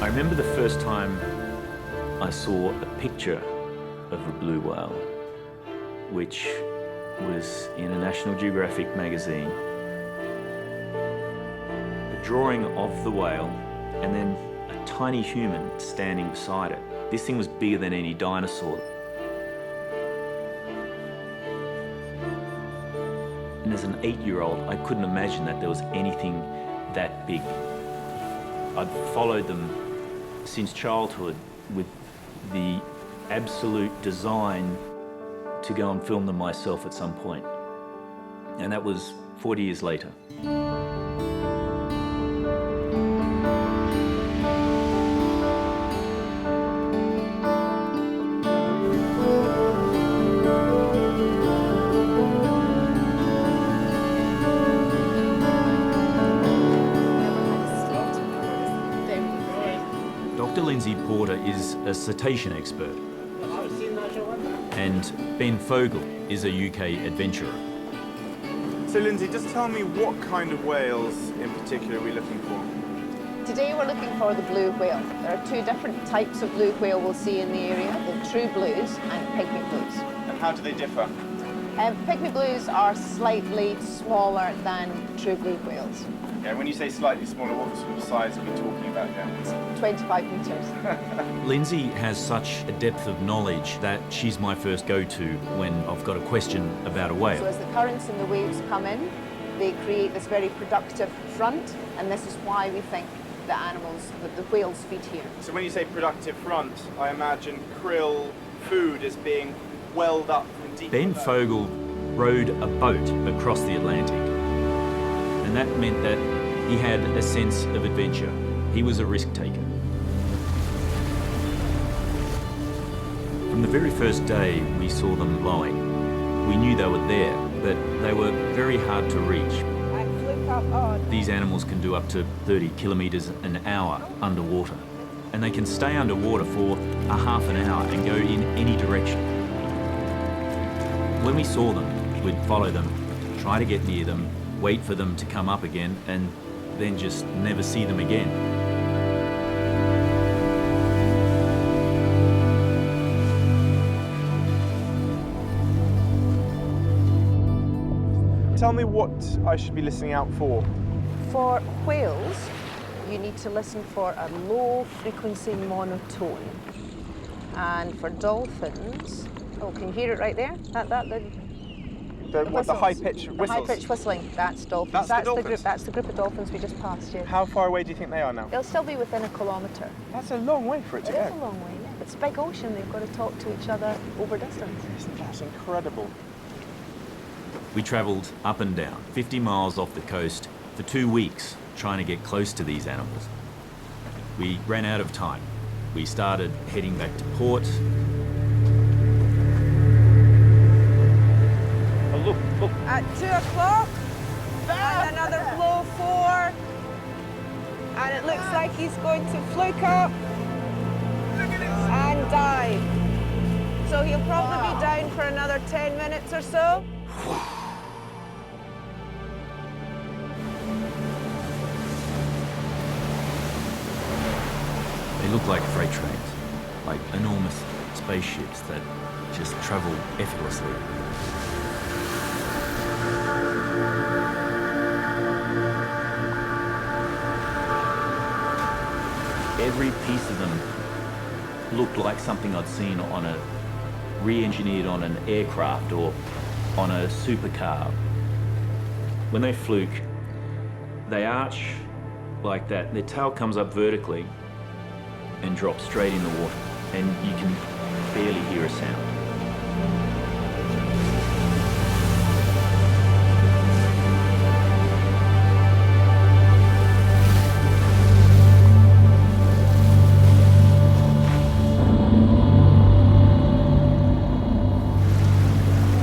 I remember the first time I saw a picture of a blue whale, which was in a National Geographic magazine. A drawing of the whale and then a tiny human standing beside it. This thing was bigger than any dinosaur. And as an 8-year-old, I couldn't imagine that there was anything that big. I'd followed them since childhood with the absolute design to go and film them myself at some point. And that was 40 years later. Dr. Lindsay Porter is a cetacean expert, and Ben Fogle is a UK adventurer. So Lindsay, just tell me what kind of whales in particular are we looking for? Today we're looking for the blue whale. There are two different types of blue whale we'll see in the area, the true blues and pygmy blues. And how do they differ? Pygmy blues are slightly smaller than true blue whales. Yeah, when you say slightly smaller, what sort of size are we talking about here? 25 metres. Lindsay has such a depth of knowledge that she's my first go-to when I've got a question about a So whale. as the currents and the waves come in, they create this very productive front, and this is why we think the animals, that the whales feed here. So when you say productive front, I imagine krill food is being welled up from deep Ben below. Fogle rowed a boat across the Atlantic, and that meant that he had a sense of adventure. He was a risk taker. From the very first day we saw them blowing, we knew they were there, but they were very hard to reach. These animals can do up to 30 kilometres an hour underwater, and they can stay underwater for a half an hour and go in any direction. When we saw them, we'd follow them, try to get near them, wait for them to come up again, and then just never see them again. Tell me what I should be listening out for. For whales, you need to listen for a low frequency monotone. And for dolphins, oh, can you hear it right there? The whistles. high-pitched whistles. The high-pitched whistling, that's dolphins. That's the dolphins? That's the group of dolphins we just passed, yeah. How far away do you think they are now? They'll still be within a kilometre. That's a long way for it to It is a go. long way, yeah. It's a big ocean, they've got to talk to each other over distance. That's incredible. We travelled up and down, 50 miles off the coast for 2 weeks trying to get close to these animals. We ran out of time. We started heading back to port. Oh, look. At 2 o'clock, and another flow 4, and it looks like he's going to fluke up and dive. So he'll probably be down for another 10 minutes or so. They look like freight trains, like enormous spaceships that just travel effortlessly. Every piece of them looked like something I'd seen on a re-engineered on an aircraft or on a supercar. When they fluke, they arch like that. Their tail comes up vertically and drops straight in the water, and you can barely hear a sound.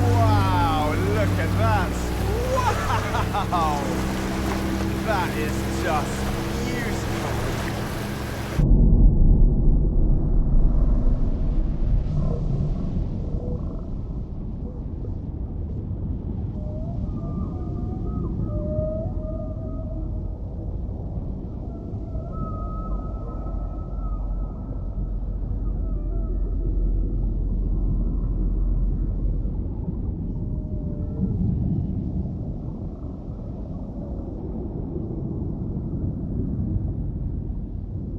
Wow, look at that. Wow. That is just beautiful.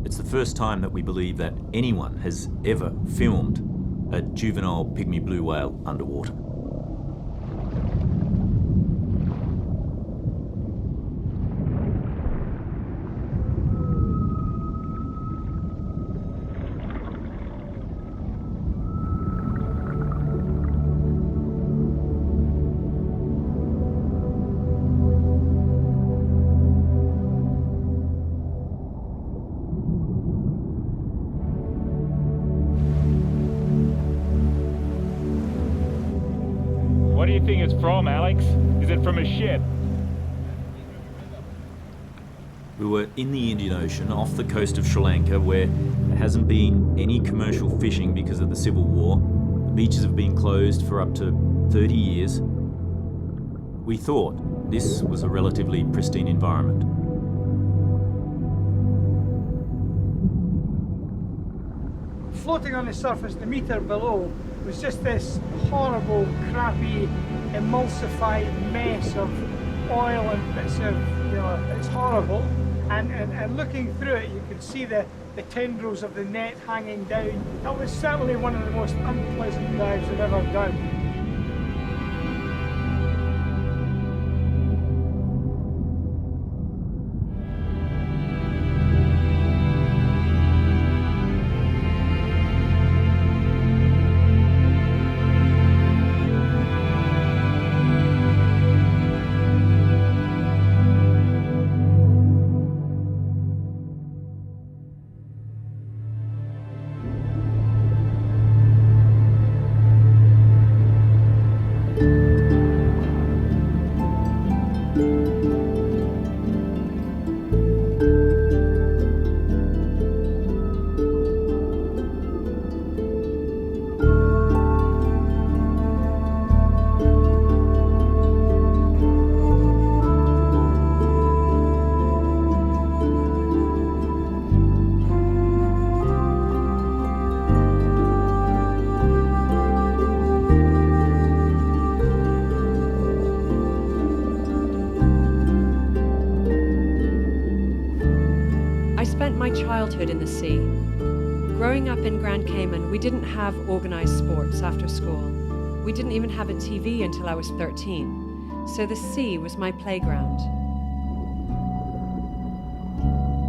It's the first time that we believe that anyone has ever filmed a juvenile pygmy blue whale underwater. What do you think it's from, Alex? Is it from a ship? We were in the Indian Ocean off the coast of Sri Lanka, where there hasn't been any commercial fishing because of the civil war. The beaches have been closed for up to 30 years. We thought this was a relatively pristine environment. Floating on the surface, the metre below, was just this horrible, crappy, emulsified mess of oil and bits of, it's horrible. And looking through it, you could see the tendrils of the net hanging down. That was certainly one of the most unpleasant dives I've ever done. childhood in the sea. Growing up in Grand Cayman, we didn't have organized sports after school. We didn't even have a TV until I was 13, so the sea was my playground.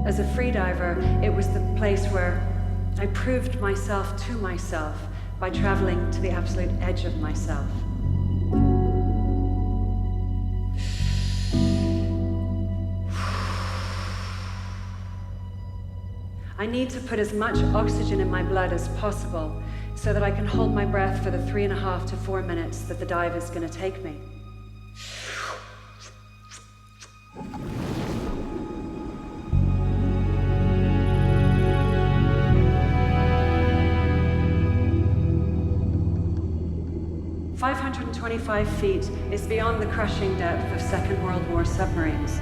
As a freediver, it was the place where I proved myself to myself by traveling to the absolute edge of myself. I need to put as much oxygen in my blood as possible so that I can hold my breath for the 3.5 to 4 minutes that the dive is going to take me. "525 feet is beyond the crushing depth of Second World War submarines.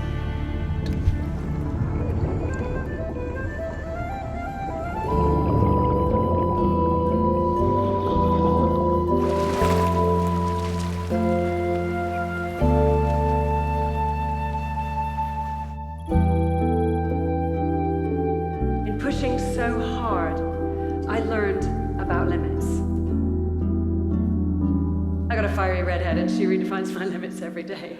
In pushing so hard, I learned about limits. I got a fiery redhead and she redefines my limits every day.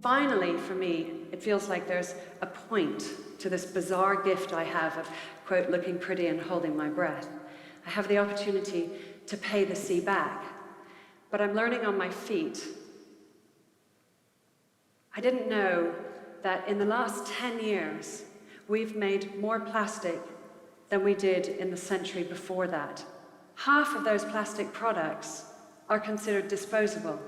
Finally, for me, it feels like there's a point to this bizarre gift I have of, quote, looking pretty and holding my breath. I have the opportunity to pay the sea back, but I'm learning on my feet. I didn't know that in the last 10 years, we've made more plastic than we did in the century before that. Half of those plastic products are considered disposable.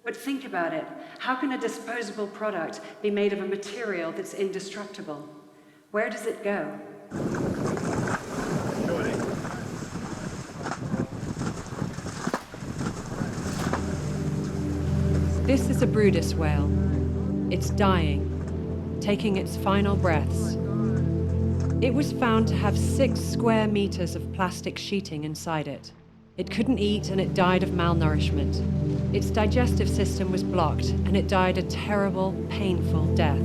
But think about it. How can a disposable product be made of a material that's indestructible? Where does it go? This is a Bryde's whale. It's dying, taking its final breaths. It was found to have 6 square meters of plastic sheeting inside it. It couldn't eat and it died of malnourishment. Its digestive system was blocked and it died a terrible, painful death.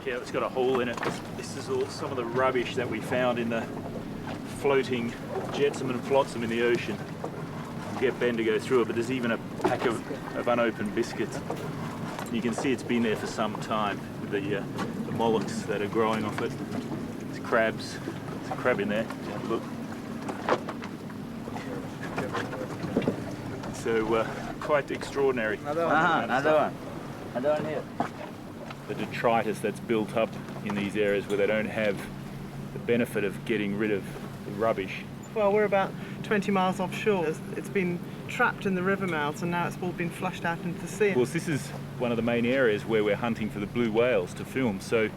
Yeah, it's got a hole in it. This is all some of the rubbish that we found in the floating jetsam and flotsam in the ocean. We'll get Ben to go through it, but there's even a pack of unopened biscuits. You can see it's been there for some time with the mollusks that are growing off it. There's crabs. There's a crab in there. Look. So quite extraordinary. Another one here. The detritus that's built up in these areas where they don't have the benefit of getting rid of the rubbish. Well, we're about 20 miles offshore. It's been trapped in the river mouths and now it's all been flushed out into the sea. Of course, this is one of the main areas where we're hunting for the blue whales to film, so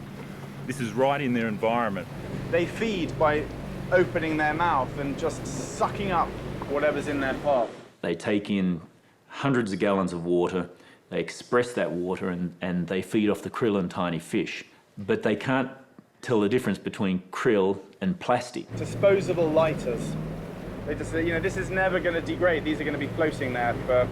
this is right in their environment. They feed by opening their mouth and just sucking up whatever's in their path. They take in hundreds of gallons of water, they express that water, and they feed off the krill and tiny fish. But they can't tell the difference between krill and plastic. Disposable lighters. They just, this is never going to degrade. These are going to be floating there for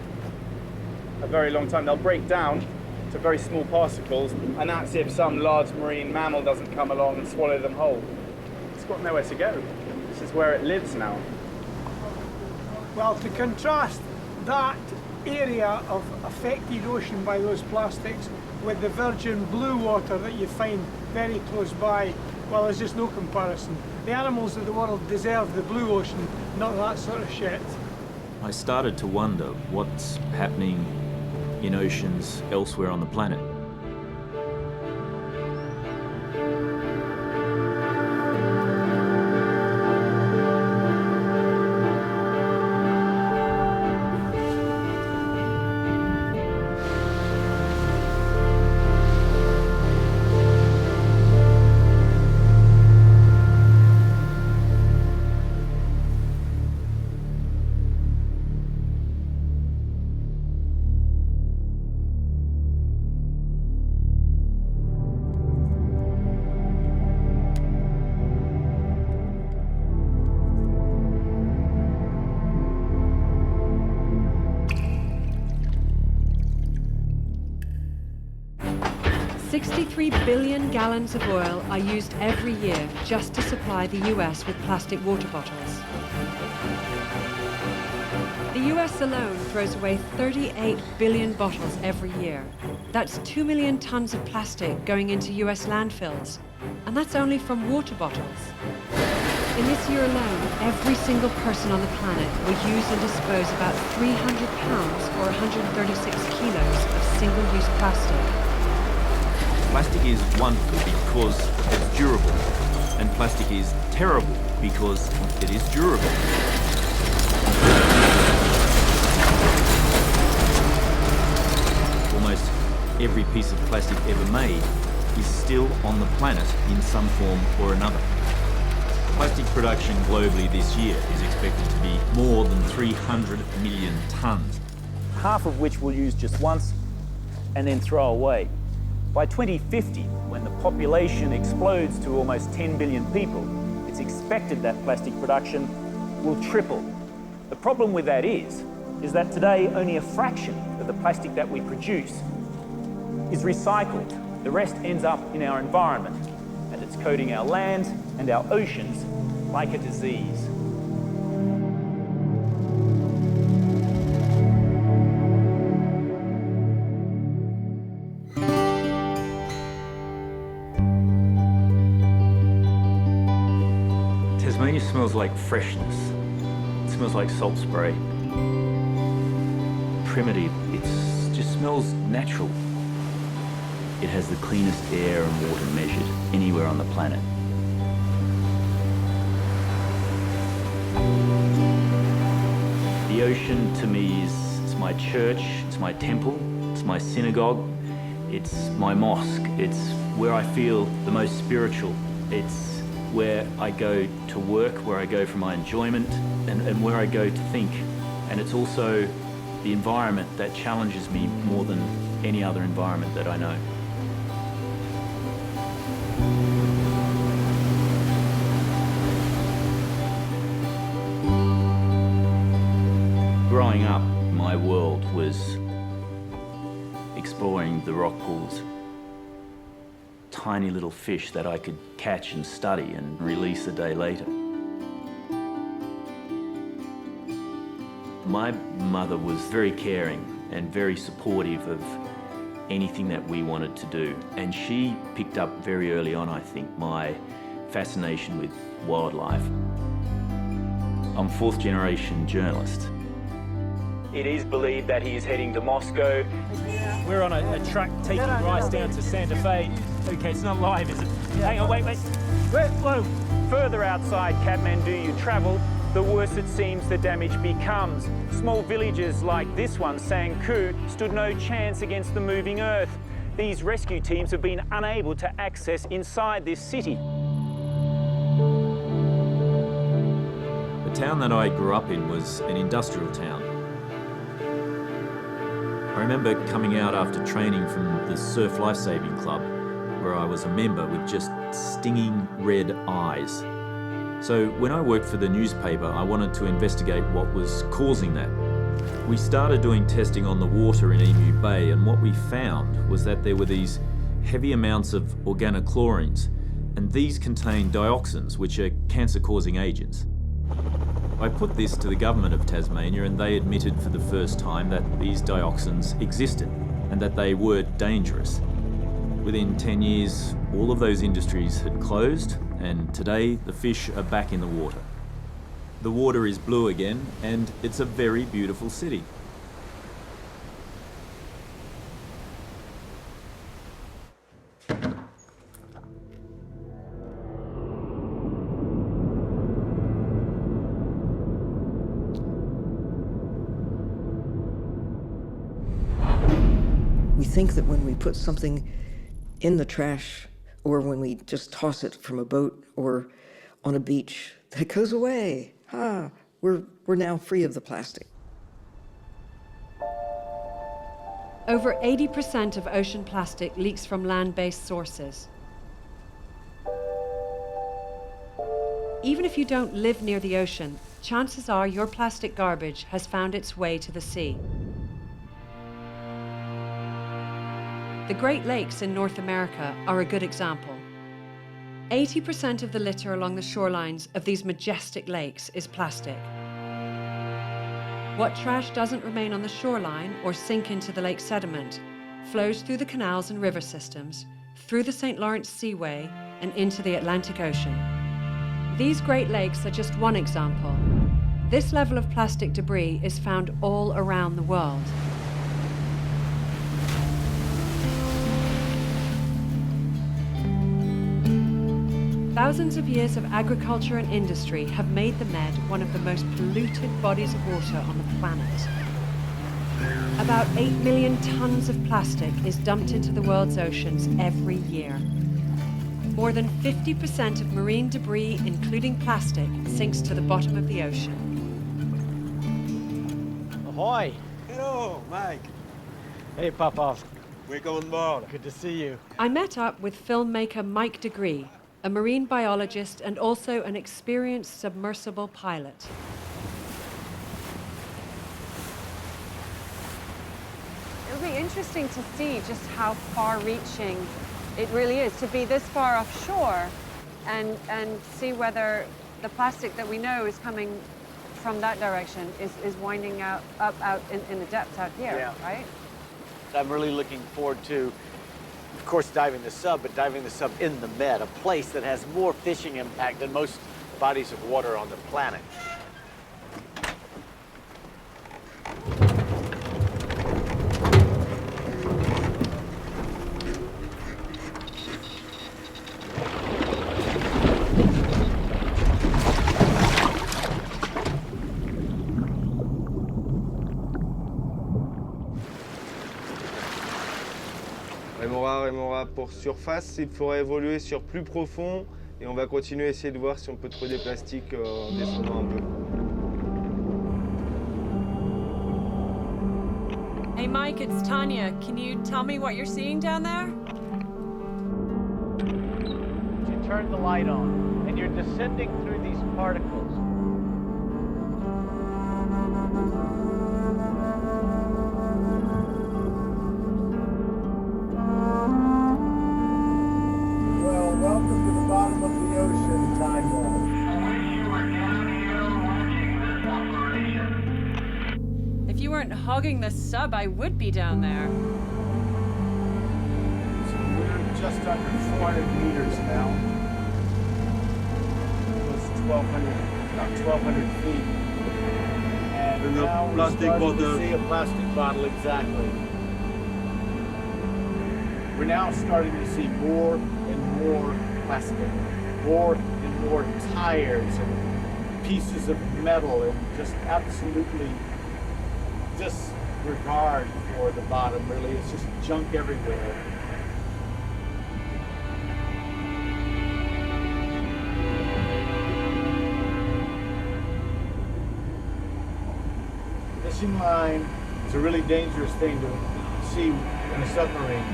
a very long time. They'll break down to very small particles, and that's if some large marine mammal doesn't come along and swallow them whole. It's got nowhere to go. This is where it lives now. Well, to contrast that area of affected ocean by those plastics with the virgin blue water that you find very close by, well, there's just no comparison. The animals of the world deserve the blue ocean, not that sort of shit. I started to wonder what's happening in oceans elsewhere on the planet. $63 billion gallons of oil are used every year just to supply the US with plastic water bottles. The US alone throws away 38 billion bottles every year. That's 2 million tons of plastic going into US landfills. And that's only from water bottles. In this year alone, every single person on the planet will use and dispose about 300 pounds or 136 kilos of single-use plastic. Plastic is wonderful because it's durable, and plastic is terrible because it is durable. Almost every piece of plastic ever made is still on the planet in some form or another. Plastic production globally this year is expected to be more than 300 million tons. Half of which we'll use just once and then throw away. By 2050, when the population explodes to almost 10 billion people, it's expected that plastic production will triple. The problem with that is that today only a fraction of the plastic that we produce is recycled. The rest ends up in our environment, and it's coating our land and our oceans like a disease. Tasmania smells like freshness. It smells like salt spray. Primitive, it just smells natural. It has the cleanest air and water measured anywhere on the planet. The ocean to me it's my church, it's my temple, it's my synagogue, it's my mosque, it's where I feel the most spiritual. It's where I go to work, where I go for my enjoyment, and where I go to think. And it's also the environment that challenges me more than any other environment that I know. Growing up, my world was exploring the rock pools. tiny little fish that I could catch and study and release a day later. My mother was very caring and very supportive of anything that we wanted to do. And she picked up very early on, I think, my fascination with wildlife. I'm fourth generation journalist. It is believed that he is heading to Moscow. We're on a truck taking rice down to Santa Fe. Okay, it's not live, is it? Hang on, wait. Whoa. Further outside Kathmandu you travel, the worse it seems the damage becomes. Small villages like this one, Sangku, stood no chance against the moving earth. These rescue teams have been unable to access inside this city. The town that I grew up in was an industrial town. I remember coming out after training from the Surf Lifesaving Club, where I was a member with just stinging red eyes. So when I worked for the newspaper, I wanted to investigate what was causing that. We started doing testing on the water in Emu Bay, and what we found was that there were these heavy amounts of organochlorines, and these contain dioxins, which are cancer-causing agents. I put this to the government of Tasmania, and they admitted for the first time that these dioxins existed and that they were dangerous. Within 10 years, all of those industries had closed, and today the fish are back in the water. The water is blue again, and it's a very beautiful city. We think that when we put something in the trash, or when we just toss it from a boat or on a beach, that it goes away. We're now free of the plastic. Over 80% of ocean plastic leaks from land-based sources. Even if you don't live near the ocean, chances are your plastic garbage has found its way to the sea. The Great Lakes in North America are a good example. 80% of the litter along the shorelines of these majestic lakes is plastic. What trash doesn't remain on the shoreline or sink into the lake sediment flows through the canals and river systems, through the St. Lawrence Seaway, and into the Atlantic Ocean. These Great Lakes are just one example. This level of plastic debris is found all around the world. Thousands of years of agriculture and industry have made the Med one of the most polluted bodies of water on the planet. About 8 million tons of plastic is dumped into the world's oceans every year. More than 50% of marine debris, including plastic, sinks to the bottom of the ocean. Ahoy! Hello, Mike. Hey, Popov. We're going more. Good to see you. I met up with filmmaker Mike Degree, a marine biologist and also an experienced submersible pilot. It'll be interesting to see just how far-reaching it really is to be this far offshore and see whether the plastic that we know is coming from that direction is winding out in the depths out here, right? I'm really looking forward to, of course, diving the sub, but diving the sub in the Med, a place that has more fishing impact than most bodies of water on the planet. Remora pour surface, il faudra évoluer sur plus profond et on va continuer à essayer de voir si on peut trouver des plastiques en descendant un peu. Hey Mike, it's Tanya. Can you tell me what you're seeing down there? You turn the light on and you're descending through these particles. hogging the sub, I would be down there. So we're just under 400 meters now. It's 1,200, about 1,200 feet. And now we're starting to see a plastic bottle, exactly. We're now starting to see more and more plastic, more and more tires and pieces of metal, and just absolutely disregard for the bottom, really. It's just junk everywhere. Fishing line is a really dangerous thing to see in a submarine.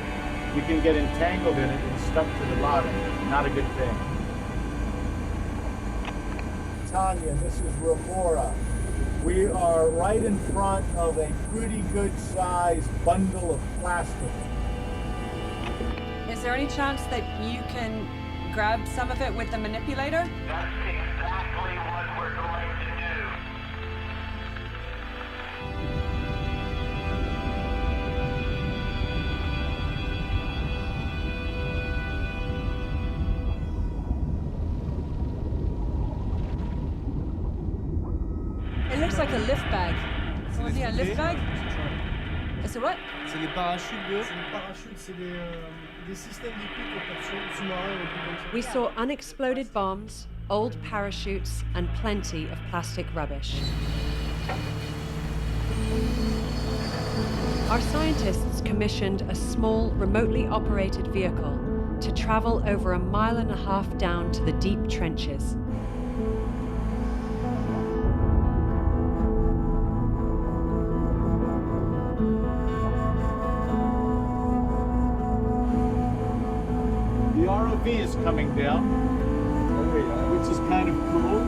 You can get entangled in it and stuck to the bottom. Not a good thing. Tanya, this is Remora. We are right in front of a pretty good sized bundle of plastic. Is there any chance that you can grab some of it with the manipulator? That's exactly what we're going to do. It looks like a lift bag. Someone see a lift bag? It's a what? C'est les parachutes de... C'est les parachutes, c'est des systèmes d'écoute pour sous-marins ou tout comme ça. We saw unexploded bombs, old parachutes, and plenty of plastic rubbish. Our scientists commissioned a small, remotely operated vehicle to travel over 1.5 miles down to the deep trenches. The ROV is coming down, which is kind of cool.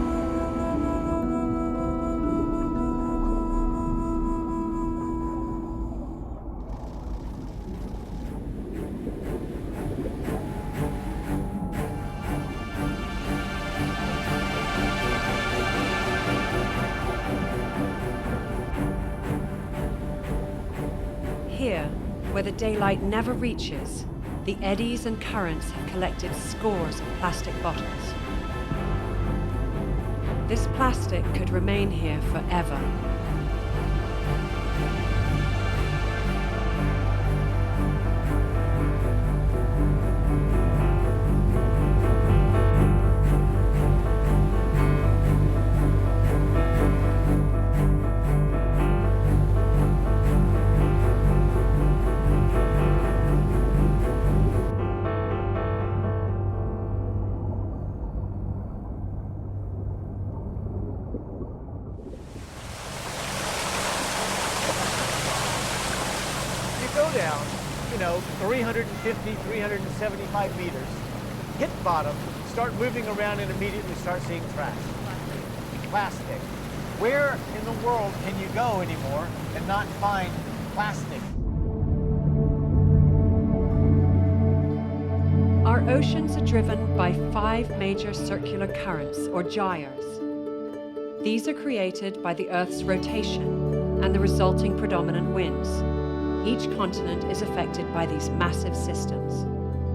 Here, where the daylight never reaches, the eddies and currents have collected scores of plastic bottles. This plastic could remain here forever. Down, 350, 375 meters, hit bottom, start moving around and immediately start seeing trash. Plastic. Where in the world can you go anymore and not find plastic? Our oceans are driven by 5 major circular currents, or gyres. These are created by the Earth's rotation and the resulting predominant winds. Each continent is affected by these massive systems.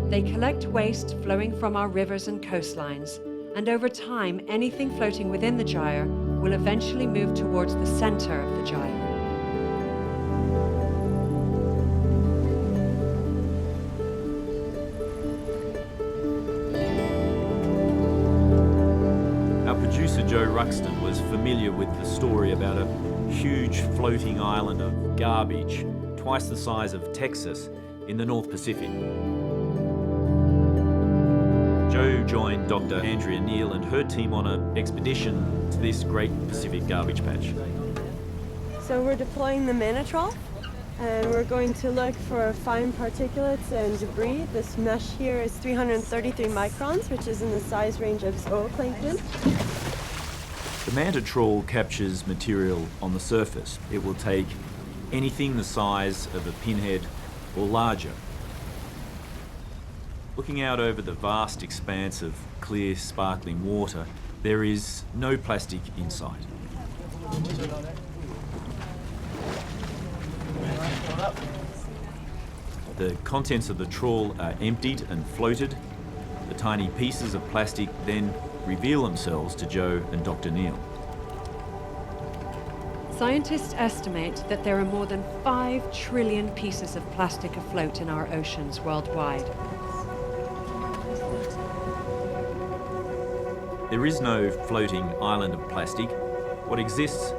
They collect waste flowing from our rivers and coastlines, and over time, anything floating within the gyre will eventually move towards the center of the gyre. Our producer Joe Ruxton was familiar with the story about a huge floating island of garbage, twice the size of Texas, in the North Pacific. Joe joined Dr. Andrea Neal and her team on an expedition to this great Pacific garbage patch. So we're deploying the Manatrol, and we're going to look for fine particulates and debris. This mesh here is 333 microns, which is in the size range of zooplankton. The Manta trawl captures material on the surface. It will take anything the size of a pinhead or larger. Looking out over the vast expanse of clear, sparkling water, there is no plastic in sight. The contents of the trawl are emptied and floated. The tiny pieces of plastic then reveal themselves to Joe and Dr. Neil. Scientists estimate that there are more than 5 trillion pieces of plastic afloat in our oceans worldwide. There is no floating island of plastic. What exists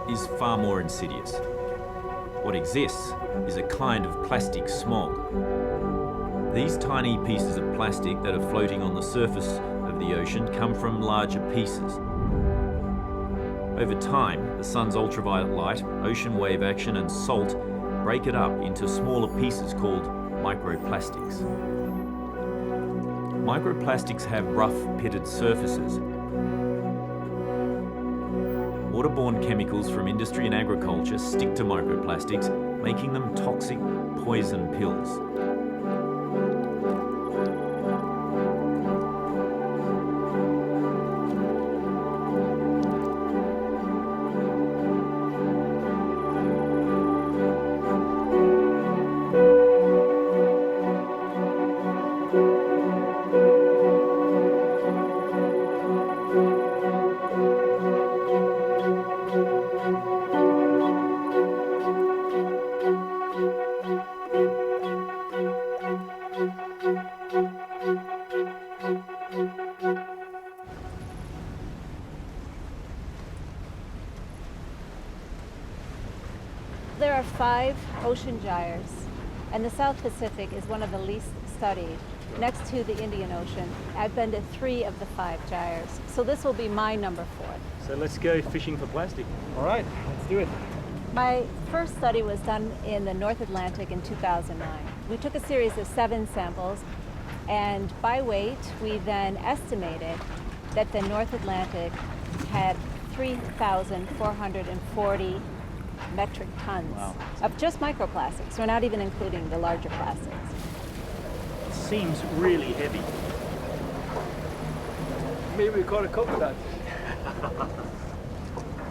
is far more insidious. What exists is a kind of plastic smog. These tiny pieces of plastic that are floating on the surface of the ocean come from larger pieces. Over time, the sun's ultraviolet light, ocean wave action, and salt break it up into smaller pieces called microplastics. Microplastics have rough, pitted surfaces. Waterborne chemicals from industry and agriculture stick to microplastics, making them toxic poison pills. There are 5 ocean gyres, and the South Pacific is one of the least studied, next to the Indian Ocean. I've been to 3 of the 5 gyres, so this will be my number 4. So let's go fishing for plastic. All right, let's do it. My first study was done in the North Atlantic in 2009. We took a series of 7 samples, and by weight, we then estimated that the North Atlantic had 3,440 metric tons of just microplastics. We're not even including the larger plastics. It seems really heavy. Maybe we caught a coconut.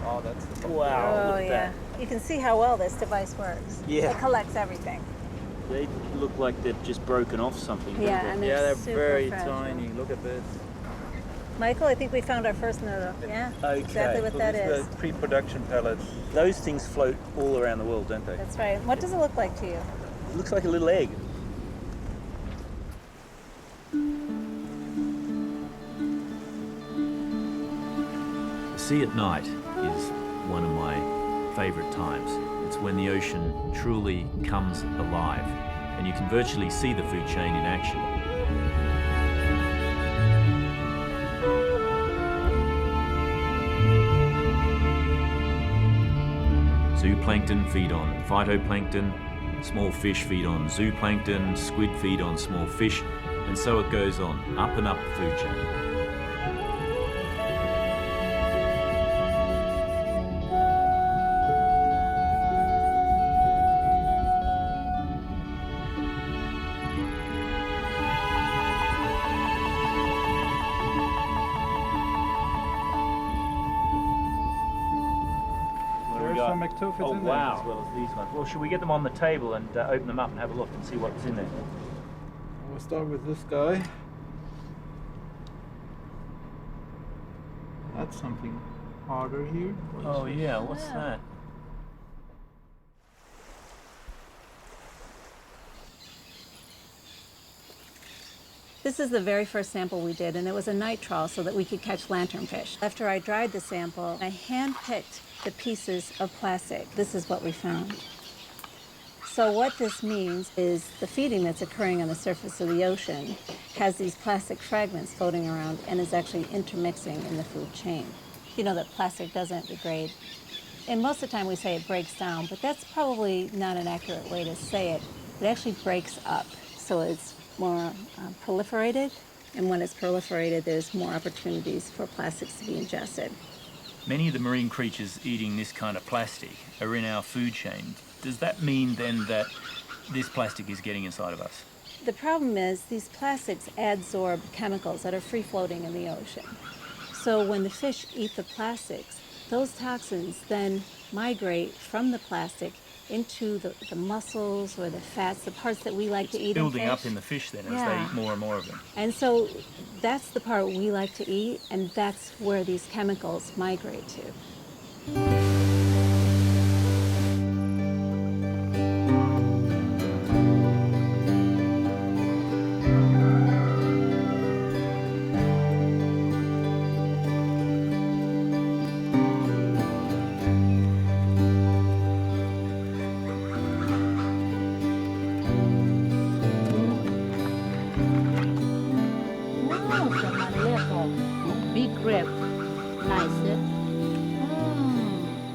Oh, that's the wow. Oh, yeah. You can see how well this device works. Yeah. It collects everything. They look like they've just broken off something. Yeah, and they're super very fragile. tiny. Look at this. Michael, I think we found our first noodle. Yeah, Okay. exactly what that is. Pre-production pellets. Those things float all around the world, don't they? That's right. What does it look like to you? It looks like a little egg. The sea at night is one of my favourite times. It's when the ocean truly comes alive, and you can virtually see the food chain in action. Zooplankton feed on phytoplankton, small fish feed on zooplankton, squid feed on small fish, and so it goes on, up and up the food chain. Some ectophids oh, in there. wow. As well as these ones. Well, should we get them on the table and open them up and have a look and see what's in there? We'll start with this guy. That's something harder here. Oh yeah, what's that? This is the very first sample we did, and it was a night trawl so that we could catch lanternfish. After I dried the sample, I hand-picked the pieces of plastic. This is what we found. So what this means is the feeding that's occurring on the surface of the ocean has these plastic fragments floating around and is actually intermixing in the food chain. You know that plastic doesn't degrade. And most of the time we say it breaks down, but that's probably not an accurate way to say it. It actually breaks up, so it's more proliferated, and when it's proliferated, there's more opportunities for plastics to be ingested. Many of the marine creatures eating this kind of plastic are in our food chain. Does that mean then that this plastic is getting inside of us? The problem is these plastics adsorb chemicals that are free-floating in the ocean. So when the fish eat the plastics, those toxins then migrate from the plastic into the muscles or the fats, the parts that we like to eat Building in up fish. in the fish then as Yeah. they eat more and more of them. And so that's the part we like to eat, and that's where these chemicals migrate to. Big crab. Nice.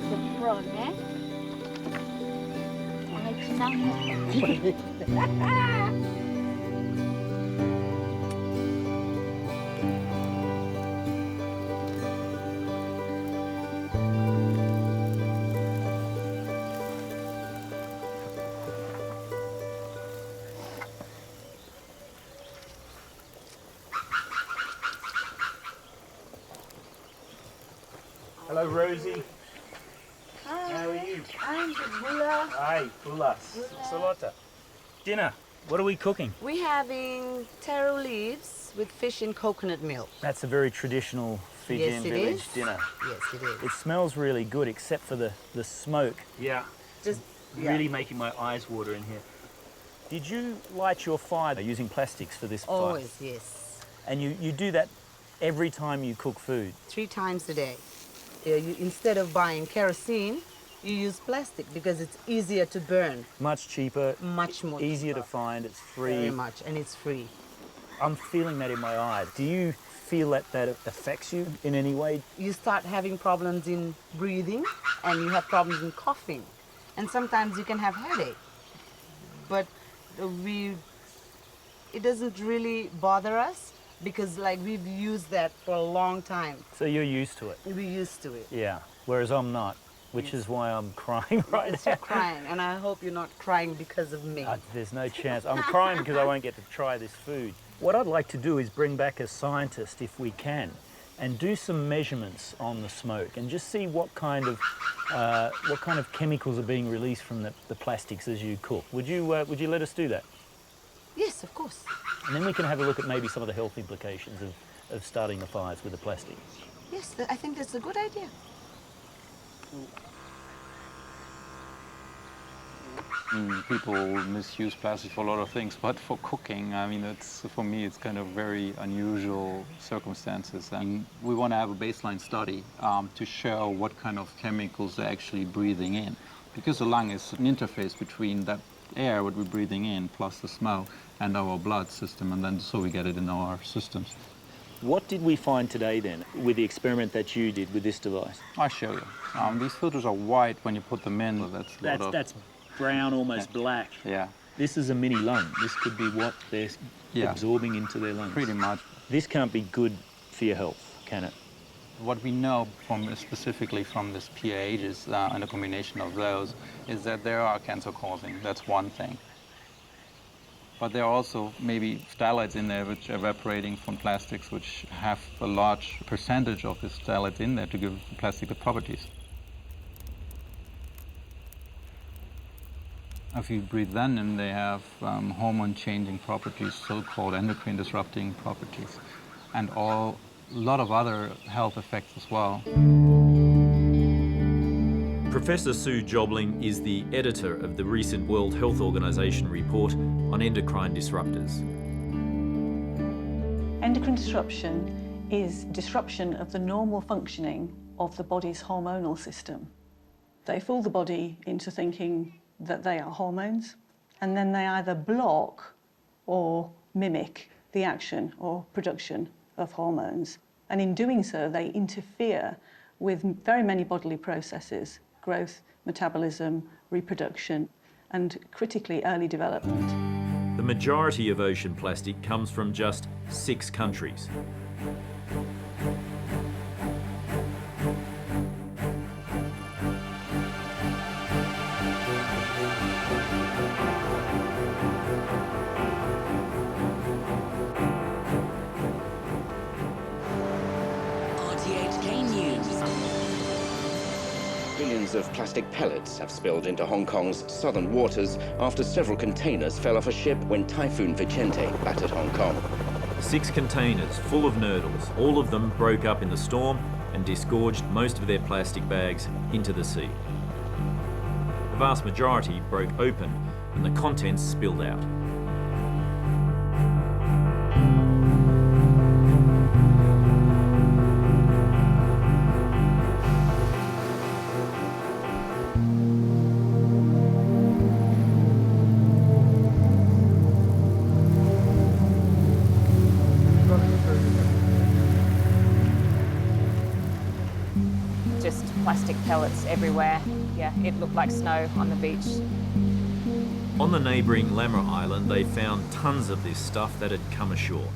The prawn, eh? Hello, Rosie. Hi. How are you? I'm Bula. Hi, Bulas. Salota. Dinner. What are we cooking? We're having taro leaves with fish in coconut milk. That's a very traditional Fijian Yes, it village is. dinner. Yes, it is. It smells really good, except for the smoke. Yeah. Just Really making my eyes water in here. Did you light your fire using plastics for this fire? Always, yes. And you do that every time you cook food? 3 times a day. Instead of buying kerosene, you use plastic because it's easier to burn. Much cheaper, Much more easier cheaper. to find, it's free. Very much, and it's free. I'm feeling that in my eye. Do you feel that affects you in any way? You start having problems in breathing, and you have problems in coughing. And sometimes you can have headache. But it doesn't really bother us because like we've used that for a long time. So you're used to it? We're used to it. Yeah, whereas I'm not, which is why I'm crying right Yes, now. you're crying, and I hope you're not crying because of me. There's no chance. I'm crying because I won't get to try this food. What I'd like to do is bring back a scientist, if we can, and do some measurements on the smoke and just see what kind of chemicals are being released from the plastics as you cook. Would you let us do that? Yes, of course. And then we can have a look at maybe some of the health implications of starting the fires with the plastic. Yes, I think that's a good idea. People misuse plastic for a lot of things, but for cooking, I mean, for me, it's kind of very unusual circumstances. And we want to have a baseline study to show what kind of chemicals they're actually breathing in. Because the lung is an interface between that air, what we're breathing in, plus the smoke, and our blood system, and then so we get it in our systems. What did we find today then with the experiment that you did with this device? I'll show you. These filters are white when you put them in. That's brown, almost black. Yeah. This is a mini lung. This could be what they're absorbing into their lungs. Pretty much. This can't be good for your health, can it? What we know specifically from this PAHs and a combination of those is that there are cancer causing. That's one thing. But there are also maybe phthalates in there which are evaporating from plastics which have a large percentage of this phthalates in there to give the plastic the properties. If you breathe them in, they have hormone-changing properties, so-called endocrine disrupting properties, and a lot of other health effects as well. Professor Sue Jobling is the editor of the recent World Health Organization report on endocrine disruptors. Endocrine disruption is disruption of the normal functioning of the body's hormonal system. They fool the body into thinking that they are hormones, and then they either block or mimic the action or production of hormones. And in doing so, they interfere with very many bodily processes: growth, metabolism, reproduction, and critically early development. The majority of ocean plastic comes from just 6 countries. RTHK News. Billions of plastic pellets have spilled into Hong Kong's southern waters after several containers fell off a ship when Typhoon Vicente battered Hong Kong. 6 containers full of nurdles, all of them broke up in the storm and disgorged most of their plastic bags into the sea. The vast majority broke open and the contents spilled out. Just plastic pellets everywhere. Yeah, it looked like snow on the beach. On the neighbouring Lamra Island, they found tons of this stuff that had come ashore.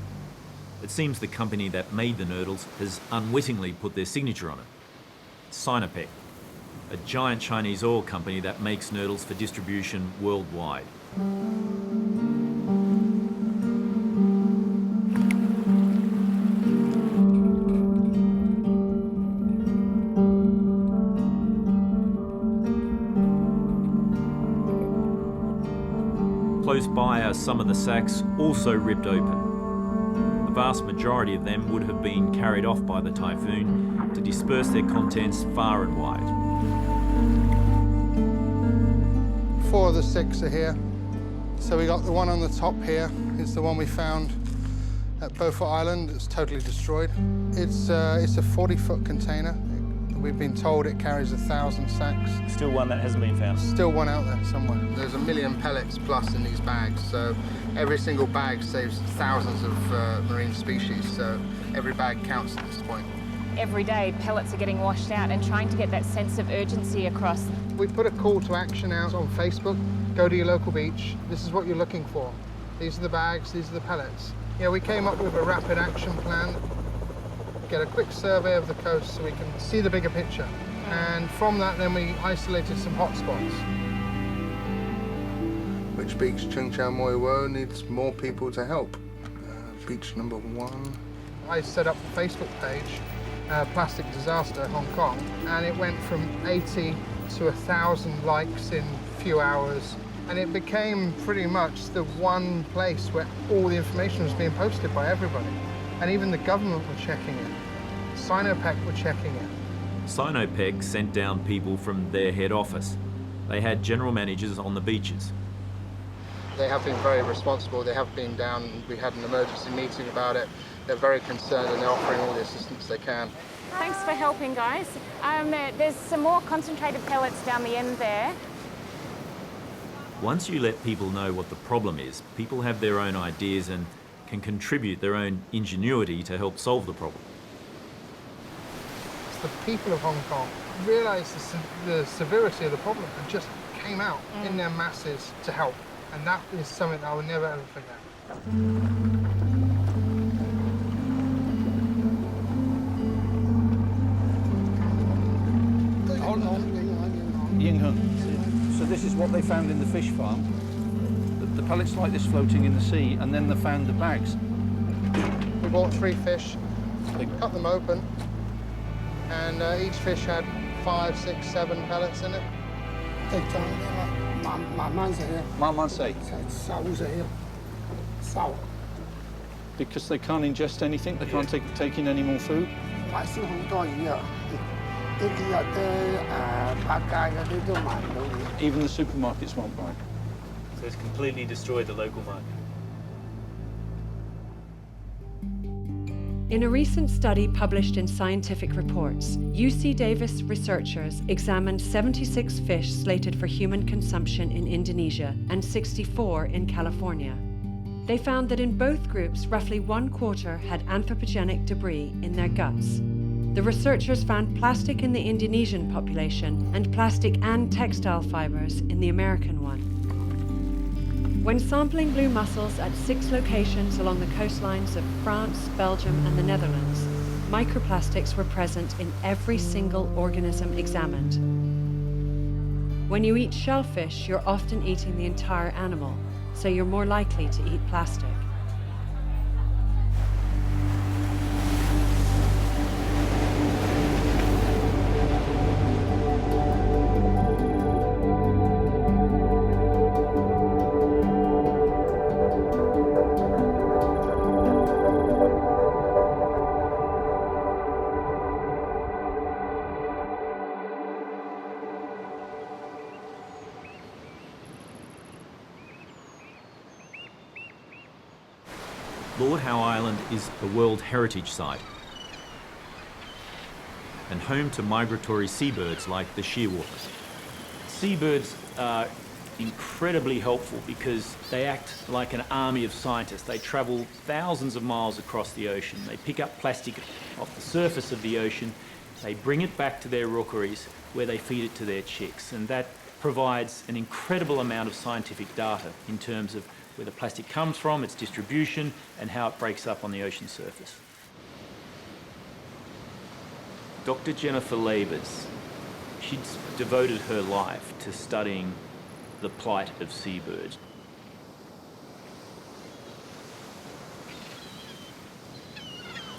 It seems the company that made the nurdles has unwittingly put their signature on it. Sinopec, a giant Chinese oil company that makes nurdles for distribution worldwide. Close by are some of the sacks also ripped open. The vast majority of them would have been carried off by the typhoon to disperse their contents far and wide. 4 of the 6 are here. So we got the one on the top here. It's the one we found at Beaufort Island. It's totally destroyed. It's a 40-foot container. We've been told it carries 1,000 sacks. Still one that hasn't been found. Still one out there somewhere. There's 1 million pellets plus in these bags, so every single bag saves thousands of marine species, so every bag counts at this point. Every day, pellets are getting washed out and trying to get that sense of urgency across. We put a call to action out on Facebook. Go to your local beach. This is what you're looking for. These are the bags, these are the pellets. Yeah, we came up with a rapid action plan. Get a quick survey of the coast so we can see the bigger picture. And from that, then we isolated some hotspots. Which beach, Chung Chau Moi Wo, needs more people to help? Beach number 1. I set up the Facebook page, Plastic Disaster Hong Kong, and it went from 80 to 1,000 likes in a few hours. And it became pretty much the one place where all the information was being posted by everybody. And even the government were checking it. Sinopec were checking it. Sinopec sent down people from their head office. They had general managers on the beaches. They have been very responsible. They have been down. We had an emergency meeting about it. They're very concerned and they're offering all the assistance they can. Thanks for helping, guys. There's some more concentrated pellets down the end there. Once you let people know what the problem is, people have their own ideas and can contribute their own ingenuity to help solve the problem. The people of Hong Kong realised the severity of the problem and just came out in their masses to help. And that is something that I will never ever forget. Ying Hung. So this is what they found in the fish farm. The pellets like this floating in the sea, and then they found the bags. We bought 3 fish, we cut them open, and each fish had 5, 6, 7 pellets in it. Because they can't ingest anything, they can't take in any more food. Even the supermarkets won't buy. So it's completely destroyed the local market. In a recent study published in Scientific Reports, UC Davis researchers examined 76 fish slated for human consumption in Indonesia and 64 in California. They found that in both groups, roughly 1/4 had anthropogenic debris in their guts. The researchers found plastic in the Indonesian population and plastic and textile fibers in the American one. When sampling blue mussels at 6 locations along the coastlines of France, Belgium, and the Netherlands, microplastics were present in every single organism examined. When you eat shellfish, you're often eating the entire animal, so you're more likely to eat plastic. Lord Howe Island is a World Heritage Site and home to migratory seabirds like the shearwater. Seabirds are incredibly helpful because they act like an army of scientists. They travel thousands of miles across the ocean. They pick up plastic off the surface of the ocean. They bring it back to their rookeries where they feed it to their chicks. And that provides an incredible amount of scientific data in terms of where the plastic comes from, its distribution, and how it breaks up on the ocean surface. Dr. Jennifer Labers, she's devoted her life to studying the plight of seabirds.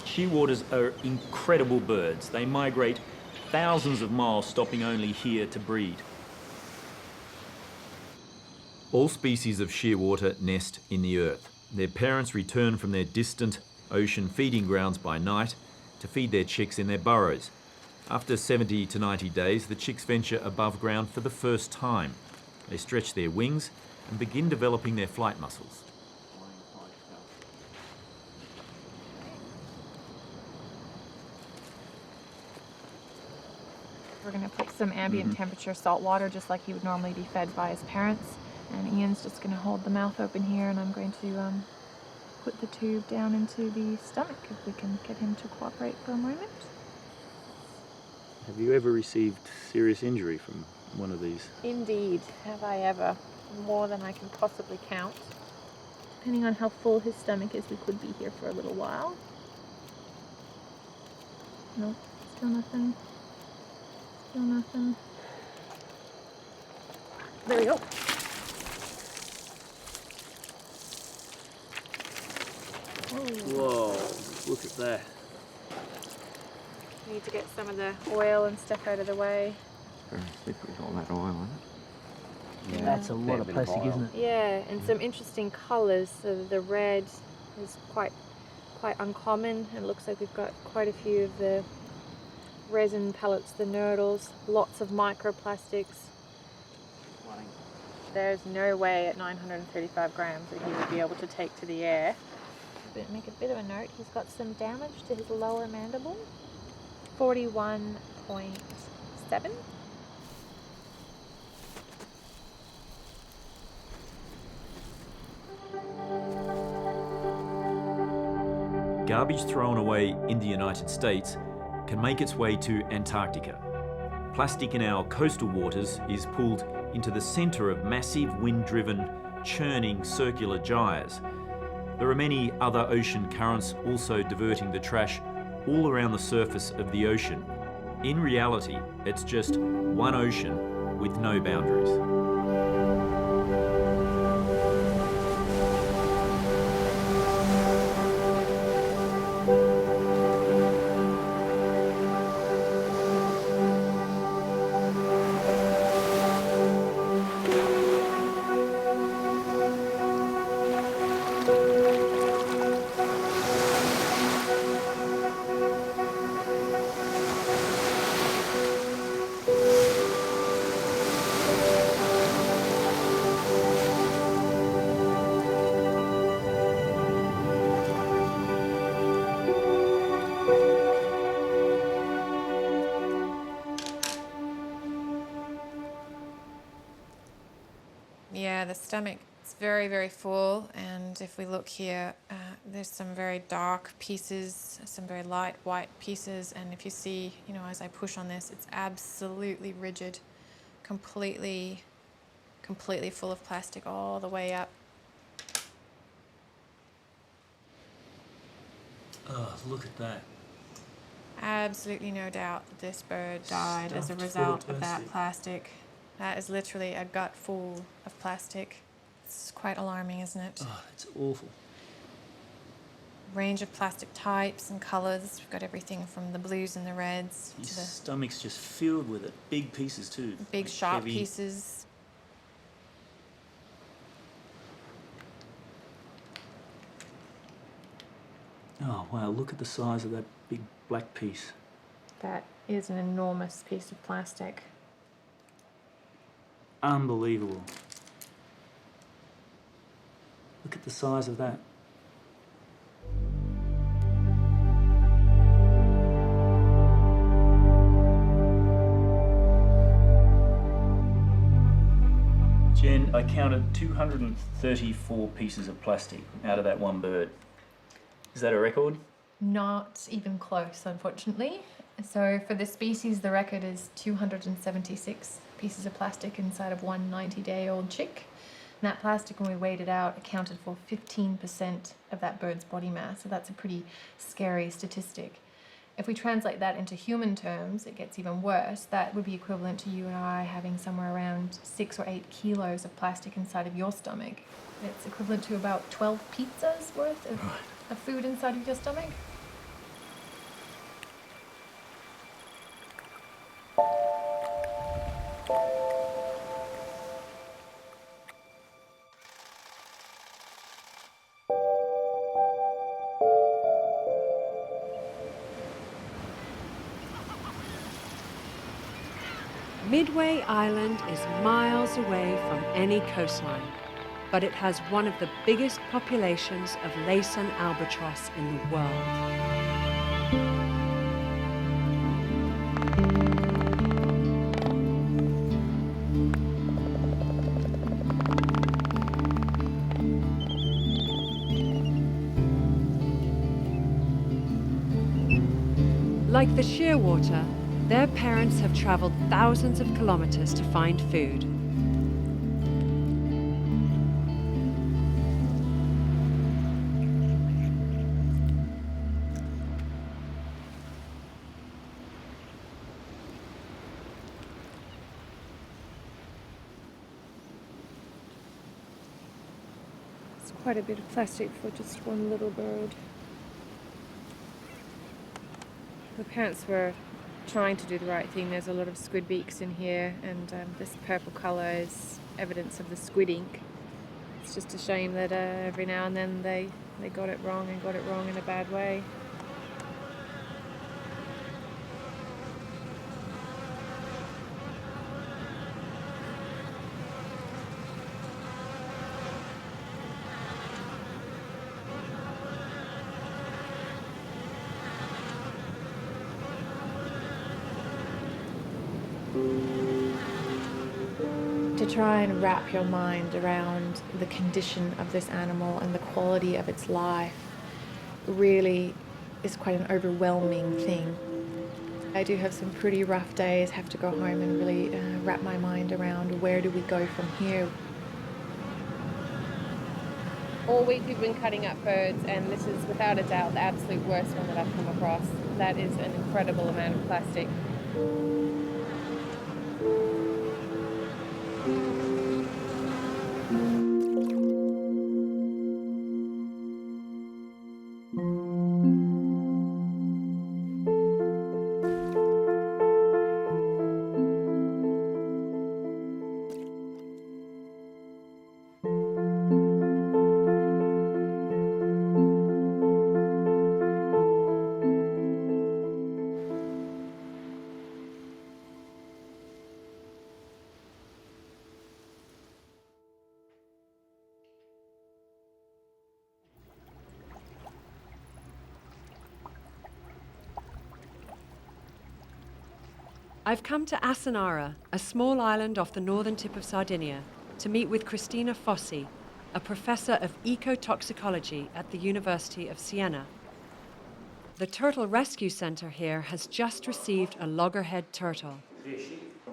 Shearwaters are incredible birds. They migrate thousands of miles, stopping only here to breed. All species of shearwater nest in the earth. Their parents return from their distant ocean feeding grounds by night to feed their chicks in their burrows. After 70 to 90 days, the chicks venture above ground for the first time. They stretch their wings and begin developing their flight muscles. We're going to put some ambient temperature salt water just like he would normally be fed by his parents. And Ian's just going to hold the mouth open here, and I'm going to put the tube down into the stomach if we can get him to cooperate for a moment. Have you ever received serious injury from one of these? Indeed, have I ever. More than I can possibly count. Depending on how full his stomach is, we could be here for a little while. Nope, still nothing. Still nothing. There we go. Whoa, look at that. Need to get some of the oil and stuff out of the way. Very slippery, all that oil in it. Yeah, that's a lot of plastic, isn't it? Yeah, and some interesting colours. So the red is quite uncommon. It looks like we've got quite a few of the resin pellets, the nurdles, lots of microplastics. There's no way at 935 grams that he would be able to take to the air. But make a bit of a note, he's got some damage to his lower mandible. 41.7. Garbage thrown away in the United States can make its way to Antarctica. Plastic in our coastal waters is pulled into the centre of massive wind-driven, churning circular gyres. There are many other ocean currents also diverting the trash all around the surface of the ocean. In reality, it's just one ocean with no boundaries. Yeah, the stomach is very, very full, and if we look here, there's some very dark pieces, some very light white pieces, and if you see, you know, as I push on this, it's absolutely rigid, completely full of plastic all the way up. Oh, look at that. Absolutely no doubt that this bird died as a result of that plastic. That is literally a gut full of plastic. It's quite alarming, isn't it? Oh, it's awful. Range of plastic types and colours. We've got everything from the blues and the reds His to the stomach's just filled with it. Big pieces too. big Like sharp heavy. pieces. Oh wow, look at the size of that big black piece. That is an enormous piece of plastic. I counted 234 pieces of plastic out of that one bird. Is that a record? Not even close, unfortunately. So for this species, the record is 276 pieces of plastic inside of one 90-day-old chick. And that plastic, when we weighed it out, accounted for 15% of that bird's body mass. So that's a pretty scary statistic. If we translate that into human terms, it gets even worse. That would be equivalent to you and I having somewhere around 6 or 8 kilos of plastic inside of your stomach. It's equivalent to about 12 pizzas worth of food inside of your stomach. Midway Island is miles away from any coastline, but it has one of the biggest populations of Laysan albatross in the world. Like the shearwater, their parents have traveled thousands of kilometers to find food. It's quite a bit of plastic for just one little bird. The parents were trying to do the right thing. There's a lot of squid beaks in here, and this purple colour is evidence of the squid ink. It's just a shame that every now and then they got it wrong and got it wrong in a bad way. To try and wrap your mind around the condition of this animal and the quality of its life really is quite an overwhelming thing. I do have some pretty rough days, have to go home and really wrap my mind around where do we go from here. All week we've been cutting up birds, and this is without a doubt the absolute worst one that I've come across. That is an incredible amount of plastic. I've come to Asanara, a small island off the northern tip of Sardinia, to meet with Cristina Fossi, a professor of ecotoxicology at the University of Siena. The Turtle Rescue Center here has just received a loggerhead turtle.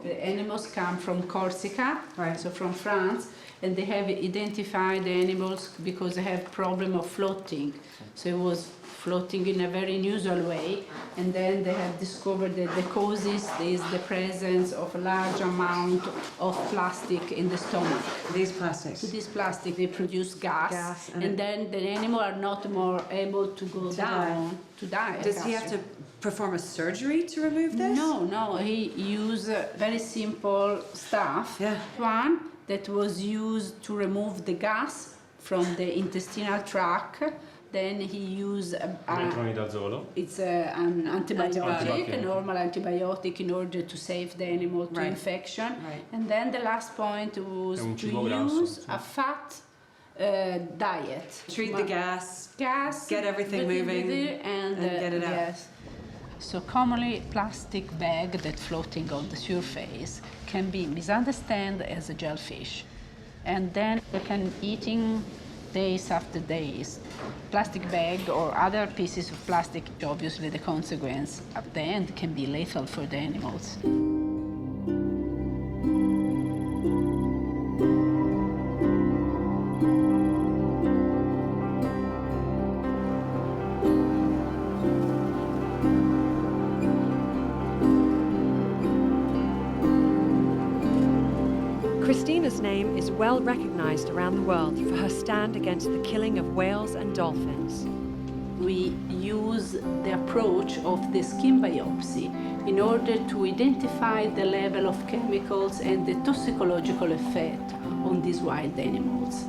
The animals come from Corsica, right, so from France, and they have identified the animals because they have problem of floating. So it was floating in a very unusual way, and then they have discovered that the causes is the presence of a large amount of plastic in the stomach. These plastics? This plastic, they produce gas and then the animal are not more able to go down, to die. Does he have to perform a surgery to remove this? No, he used very simple stuff. Yeah. One that was used to remove the gas from the intestinal tract. Then he used it's an antibiotic, a normal antibiotic, in order to save the animal to infection. Right. And then the last point was to use a fat diet. Treat the gas, get everything moving, and get it out. Yes. So commonly, plastic bag that floating on the surface can be misunderstood as a jellyfish. and then they can eating days after days. Plastic bag or other pieces of plastic, obviously the consequence at the end can be lethal for the animals. Christina's name is well recognized around the world for her stand against the killing of whales and dolphins. We use the approach of the skin biopsy in order to identify the level of chemicals and the toxicological effect on these wild animals.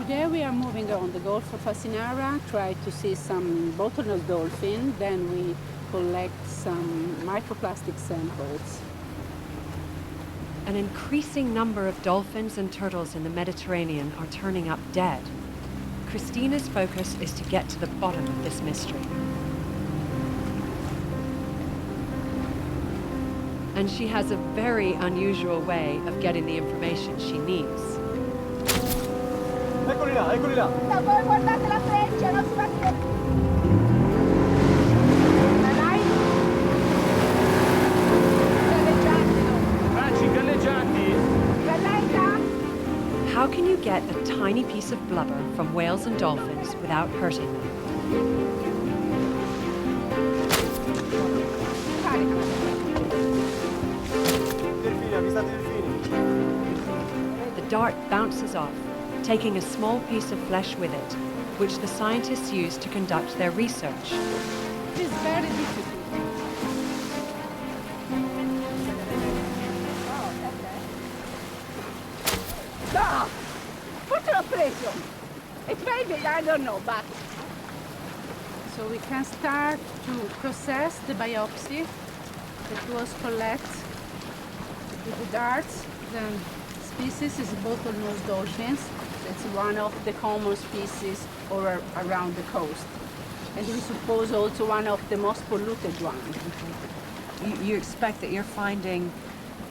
Today we are moving on the Gulf of Asinara, try to see some bottlenose dolphin, then we collect some microplastic samples. An increasing number of dolphins and turtles in the Mediterranean are turning up dead. Christina's focus is to get to the bottom of this mystery. And she has a very unusual way of getting the information she needs. Eccoli là, eccoli là. Da voi guardate la freccia, non si va più. How can you get a tiny piece of blubber from whales and dolphins without hurting them? The dart bounces off, taking a small piece of flesh with it, which the scientists use to conduct their research. It is very difficult. No! What l'ho preso? It's maybe, I don't know, but... So we can start to process the biopsy that was collected with the darts. The species is bottlenose dolphins. It's one of the common species around the coast. And we suppose also one of the most polluted ones. You expect that you're finding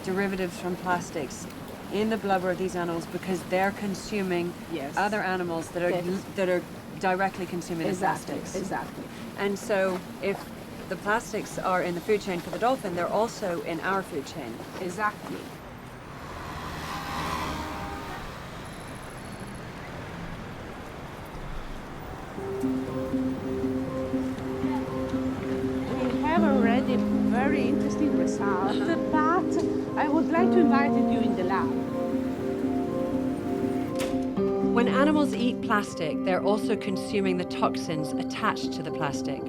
derivatives from plastics in the blubber of these animals because they're consuming other animals that are directly consuming the plastics. Exactly. And so if the plastics are in the food chain for the dolphin, they're also in our food chain. Exactly. We have already very interesting results, but I would like to invite you in the lab. When animals eat plastic, they're also consuming the toxins attached to the plastic.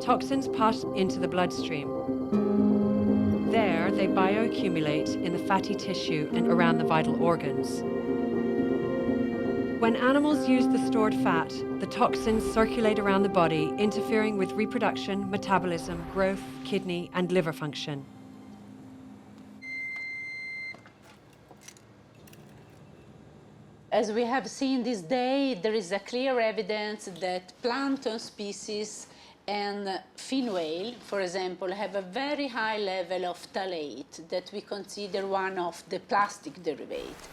Toxins pass into the bloodstream. There, they bioaccumulate in the fatty tissue and around the vital organs. When animals use the stored fat, the toxins circulate around the body, interfering with reproduction, metabolism, growth, kidney, and liver function. As we have seen this day, there is a clear evidence that plankton species and fin whale, for example, have a very high level of phthalate that we consider one of the plastic derivatives.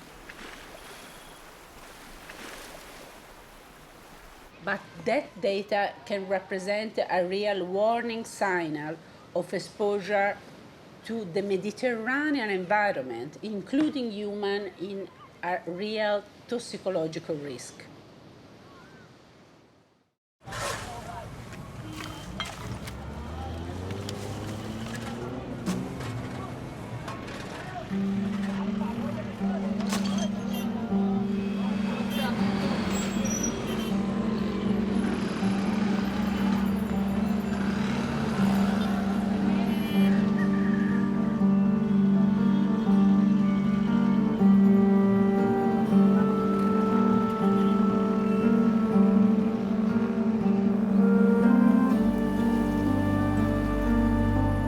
But that data can represent a real warning signal of exposure to the Mediterranean environment, including human, in a real toxicological risk.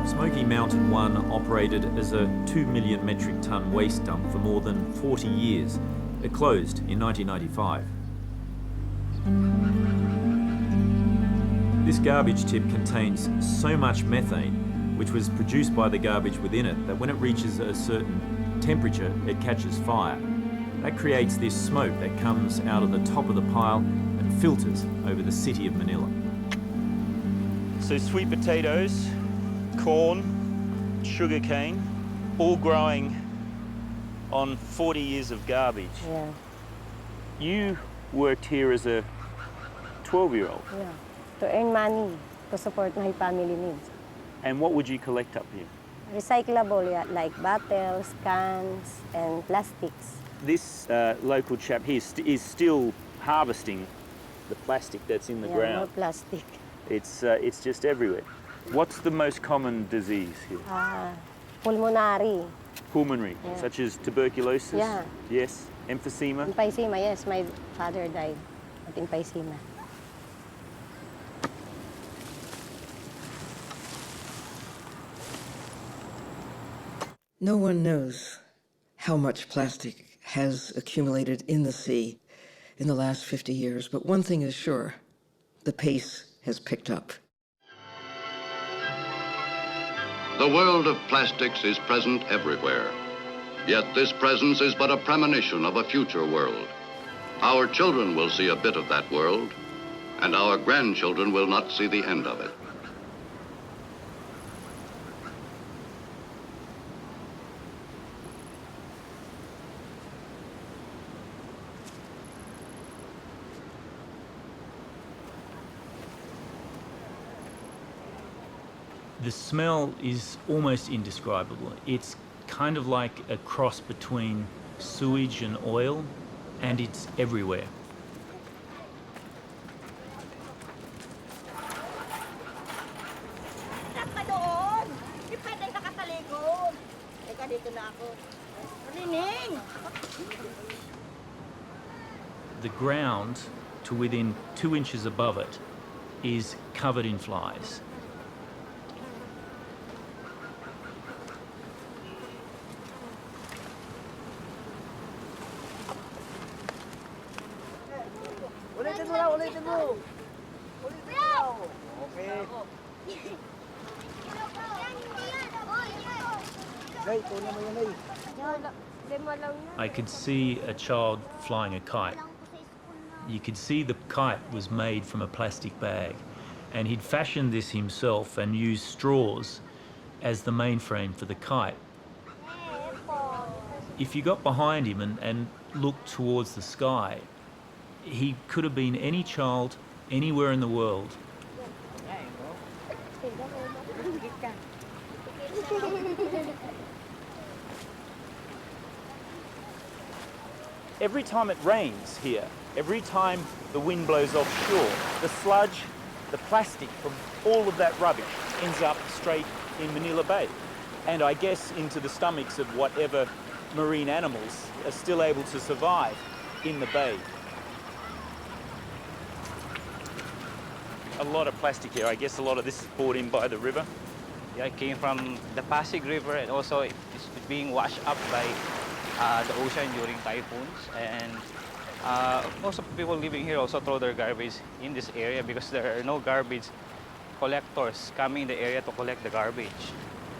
Smoky Mountain 1 operated as a 2 million metric ton waste dump for more than 40 years. It closed in 1995. This garbage tip contains so much methane, which was produced by the garbage within it, that when it reaches a certain temperature, it catches fire. That creates this smoke that comes out of the top of the pile and filters over the city of Manila. So sweet potatoes, corn, sugarcane, all growing on 40 years of garbage. Yeah. You worked here as a 12-year-old. Yeah. To earn money to support my family needs. And what would you collect up here? Recyclable, yeah, like bottles, cans, and plastics. This local chap here is still harvesting the plastic that's in the ground. No plastic. It's just everywhere. What's the most common disease here? Pulmonary. Pulmonary, Yeah. such as tuberculosis? Yeah. Yes. Emphysema? Emphysema, yes. My father died of emphysema. No one knows how much plastic has accumulated in the sea in the last 50 years, but one thing is sure, the pace has picked up. The world of plastics is present everywhere. Yet this presence is but a premonition of a future world. Our children will see a bit of that world, and our grandchildren will not see the end of it. The smell is almost indescribable. It's kind of like a cross between sewage and oil, and it's everywhere. The ground to within 2 inches above it is covered in flies. Ulitin mo. Okay. I could see a child flying a kite. You could see the kite was made from a plastic bag, and he'd fashioned this himself and used straws as the mainframe for the kite. If you got behind him and looked towards the sky, he could have been any child anywhere in the world. Every time it rains here, every time the wind blows offshore, the sludge, the plastic from all of that rubbish ends up straight in Manila Bay. And I guess into the stomachs of whatever marine animals are still able to survive in the bay. A lot of plastic here. I guess a lot of this is brought in by the river. Yeah, it came from the Pasig River, and also it's being washed up by the ocean during typhoons. And most of the people living here also throw their garbage in this area because there are no garbage collectors coming in the area to collect the garbage.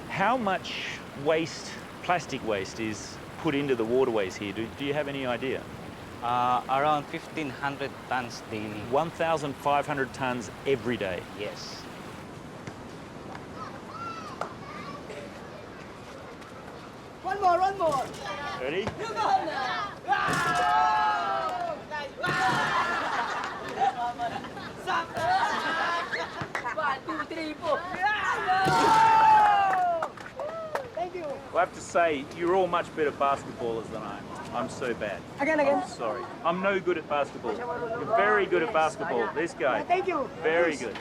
How much waste, plastic waste, is put into the waterways here? Do you have any idea? Around 1,500 tons daily. 1,500 tons every day? Yes. One more. Ready? One, two, three, four. Thank you. I have to say, you're all much better basketballers than I am. I'm so bad. Again. I'm sorry. I'm no good at basketball. You're very good at basketball. This guy. Thank you. Very good.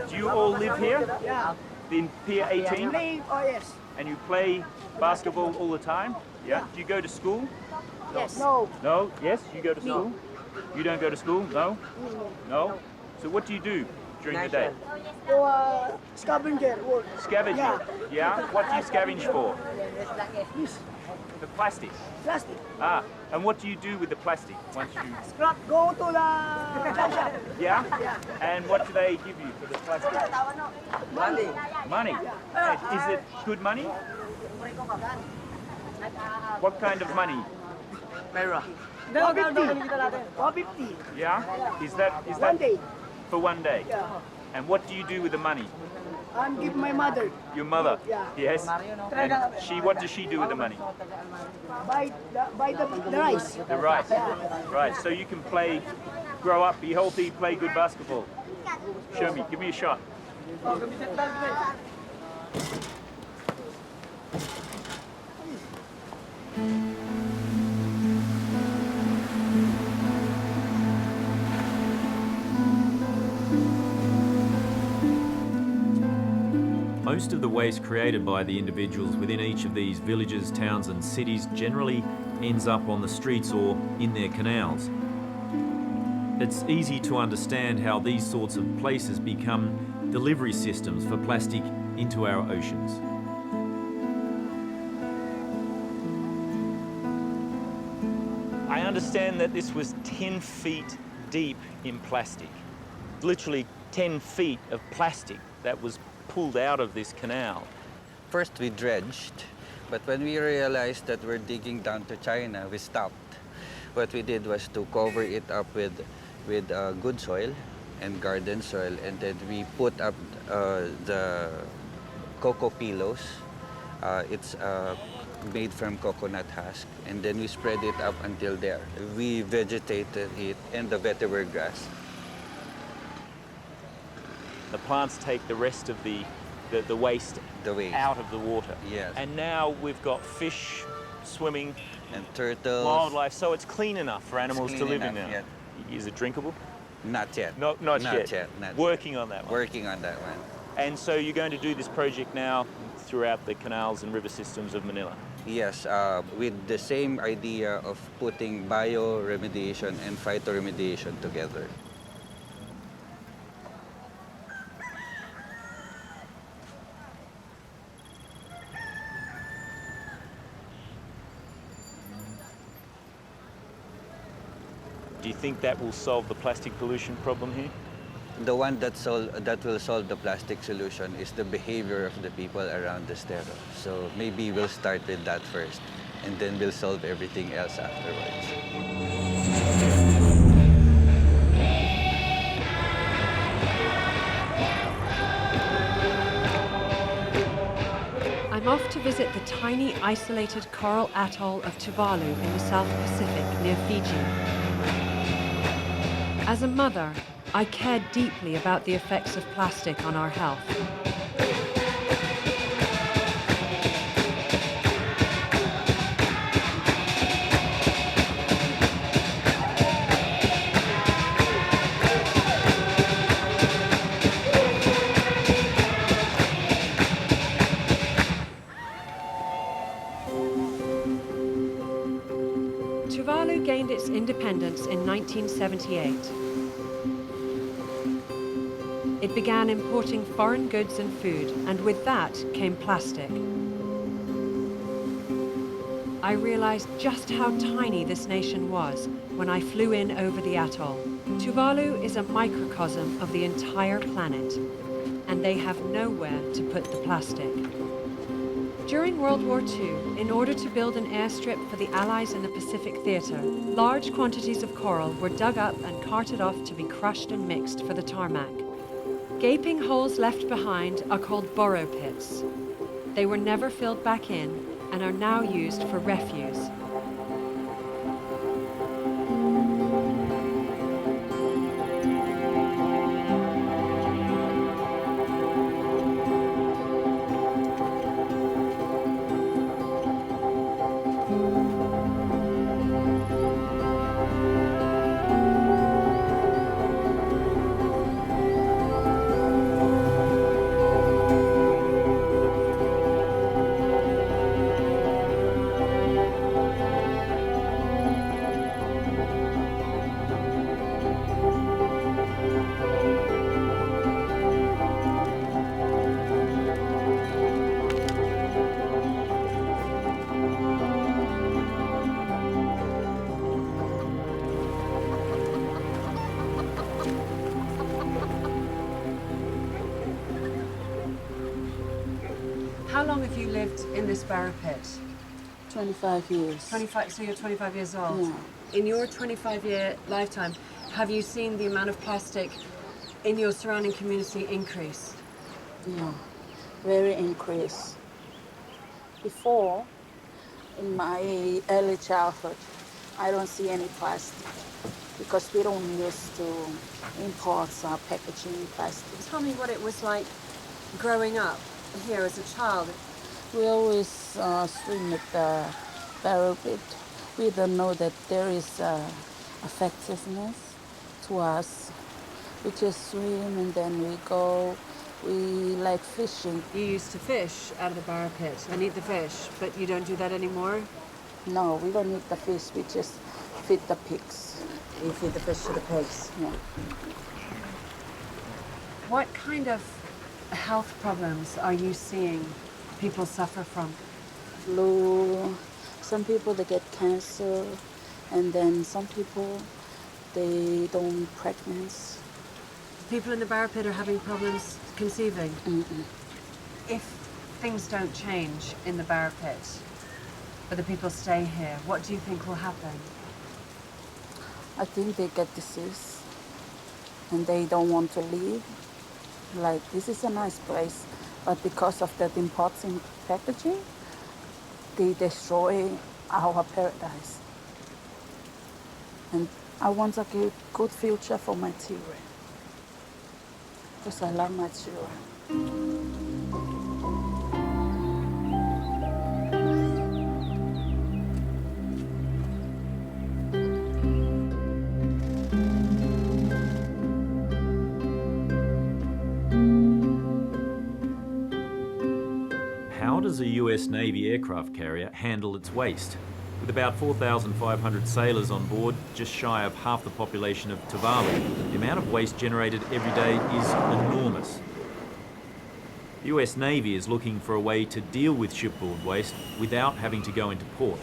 Do you all live here? Yeah. In Pier 18? Oh, yes. And you play basketball all the time? Yeah. Do you go to school? Yes. No. No? Yes? You go to school? You don't go to school? No? No? So what do you do during the day? Scavenger work. Scavenger? Yeah. What do you scavenge for? The plastic? Plastic. Ah, and what do you do with the plastic once you... Scrap, go to the shop. Yeah? And what do they give you for the plastic? Money. Money? Is it good money? What kind of money? Pera. 150. Yeah? Is that 1 day. for 1 day? Yeah. And what do you do with the money? And give my mother. Your mother? Yeah. Yes? And what does she do with the money? Buy the rice. The rice? Right, so you can grow up, be healthy, play good basketball. Show me, give me a shot. Most of the waste created by the individuals within each of these villages, towns and cities generally ends up on the streets or in their canals. It's easy to understand how these sorts of places become delivery systems for plastic into our oceans. I understand that this was 10 feet deep in plastic. Literally 10 feet of plastic that was pulled out of this canal. First we dredged, but when we realized that we're digging down to China, we stopped. What we did was to cover it up with good soil and garden soil, and then we put up the cocoa pillows. It's made from coconut husk, and then we spread it up until there. We vegetated it and the vetiver grass. The plants take the rest of the waste out of the water. Yes. And now we've got fish swimming. And turtles. Wildlife, so it's clean enough for animals to live in now. Yet. Is it drinkable? Not yet. Not yet. Working on that one. Working on that one. And so you're going to do this project now throughout the canals and river systems of Manila? Yes, with the same idea of putting bioremediation and phytoremediation together. Do you think that will solve the plastic pollution problem here? The one that will solve the plastic solution is the behavior of the people around the Estero. So maybe we'll start with that first, and then we'll solve everything else afterwards. I'm off to visit the tiny, isolated coral atoll of Tuvalu in the South Pacific near Fiji. As a mother, I care deeply about the effects of plastic on our health. Tuvalu gained its independence in 1978. It began importing foreign goods and food, and with that came plastic. I realized just how tiny this nation was when I flew in over the atoll. Tuvalu is a microcosm of the entire planet, and they have nowhere to put the plastic. During World War II, in order to build an airstrip for the Allies in the Pacific Theater, large quantities of coral were dug up and carted off to be crushed and mixed for the tarmac. Gaping holes left behind are called borrow pits. They were never filled back in and are now used for refuse. long have you lived in this Barra pit? 25 years. 25, so you're 25 years old. Yeah. In your 25-year lifetime, have you seen the amount of plastic in your surrounding community increase? Yeah, very increased. Before, in my early childhood, I don't see any plastic because we don't use to import packaging plastic. Tell me what it was like growing up here as a child. We always swim at the barrel pit. We don't know that there is effectiveness to us. We just swim and then we go. We like fishing. You used to fish out of the Barra pit and eat the fish, but you don't do that anymore? No, we don't eat the fish. We just feed the pigs. You feed the fish to the pigs? Yeah. What kind of health problems are you seeing people suffer from? Flu. Some people, they get cancer. And then some people, they don't pregnant. People in the Barra pit are having problems conceiving? Mm-mm. If things don't change in the Barra pit, but the people stay here, what do you think will happen? I think they get disease and they don't want to leave. Like, this is a nice place, but because of that importing packaging, they destroy our paradise. And I want a good future for my children, because I love my children. How does a US Navy aircraft carrier handle its waste? With about 4,500 sailors on board, just shy of half the population of Tuvalu, the amount of waste generated every day is enormous. The US Navy is looking for a way to deal with shipboard waste without having to go into port.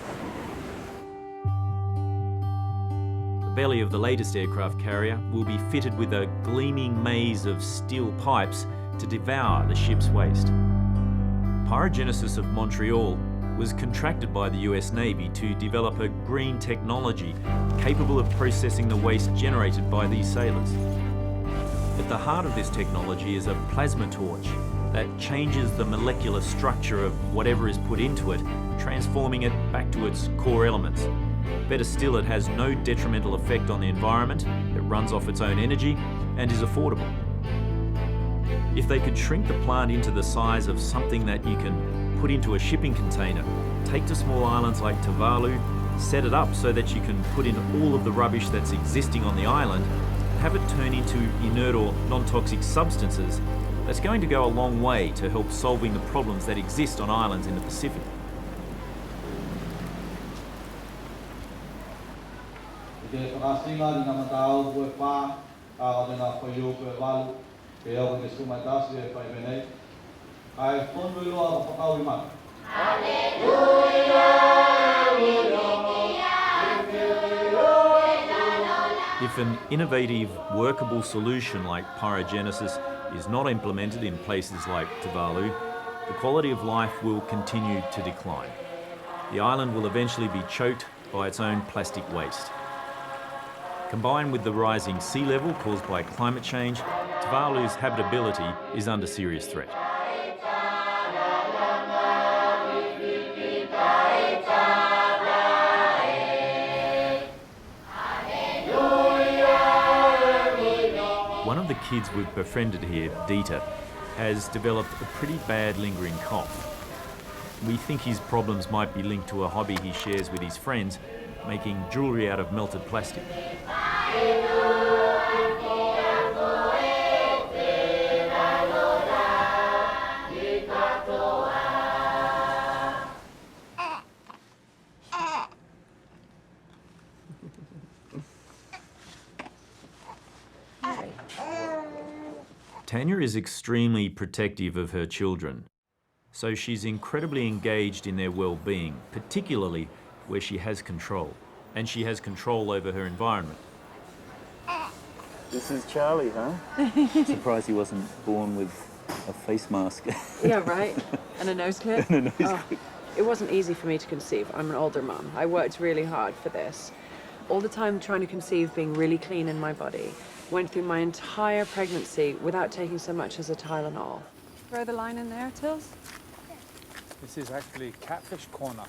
The belly of the latest aircraft carrier will be fitted with a gleaming maze of steel pipes to devour the ship's waste. Pyrogenesis of Montreal was contracted by the US Navy to develop a green technology capable of processing the waste generated by these sailors. At the heart of this technology is a plasma torch that changes the molecular structure of whatever is put into it, transforming it back to its core elements. Better still, it has no detrimental effect on the environment, it runs off its own energy, and is affordable. If they could shrink the plant into the size of something that you can put into a shipping container, take to small islands like Tuvalu, set it up so that you can put in all of the rubbish that's existing on the island, have it turn into inert or non-toxic substances, that's going to go a long way to help solving the problems that exist on islands in the Pacific. If an innovative, workable solution like pyrogenesis is not implemented in places like Tuvalu, the quality of life will continue to decline. The island will eventually be choked by its own plastic waste. Combined with the rising sea level caused by climate change, Tuvalu's habitability is under serious threat. One of the kids we've befriended here, Dieter, has developed a pretty bad lingering cough. We think his problems might be linked to a hobby he shares with his friends, making jewellery out of melted plastic. Tanya is extremely protective of her children, so she's incredibly engaged in their well-being, particularly where she has control, and she has control over her environment. This is Charlie, huh? Surprised he wasn't born with a face mask. Yeah, right. And a nose clip? And a nose clip. It wasn't easy for me to conceive. I'm an older mum. I worked really hard for this. All the time trying to conceive, being really clean in my body. Went through my entire pregnancy without taking so much as a Tylenol. Throw the line in there, Tills? This is actually catfish corner.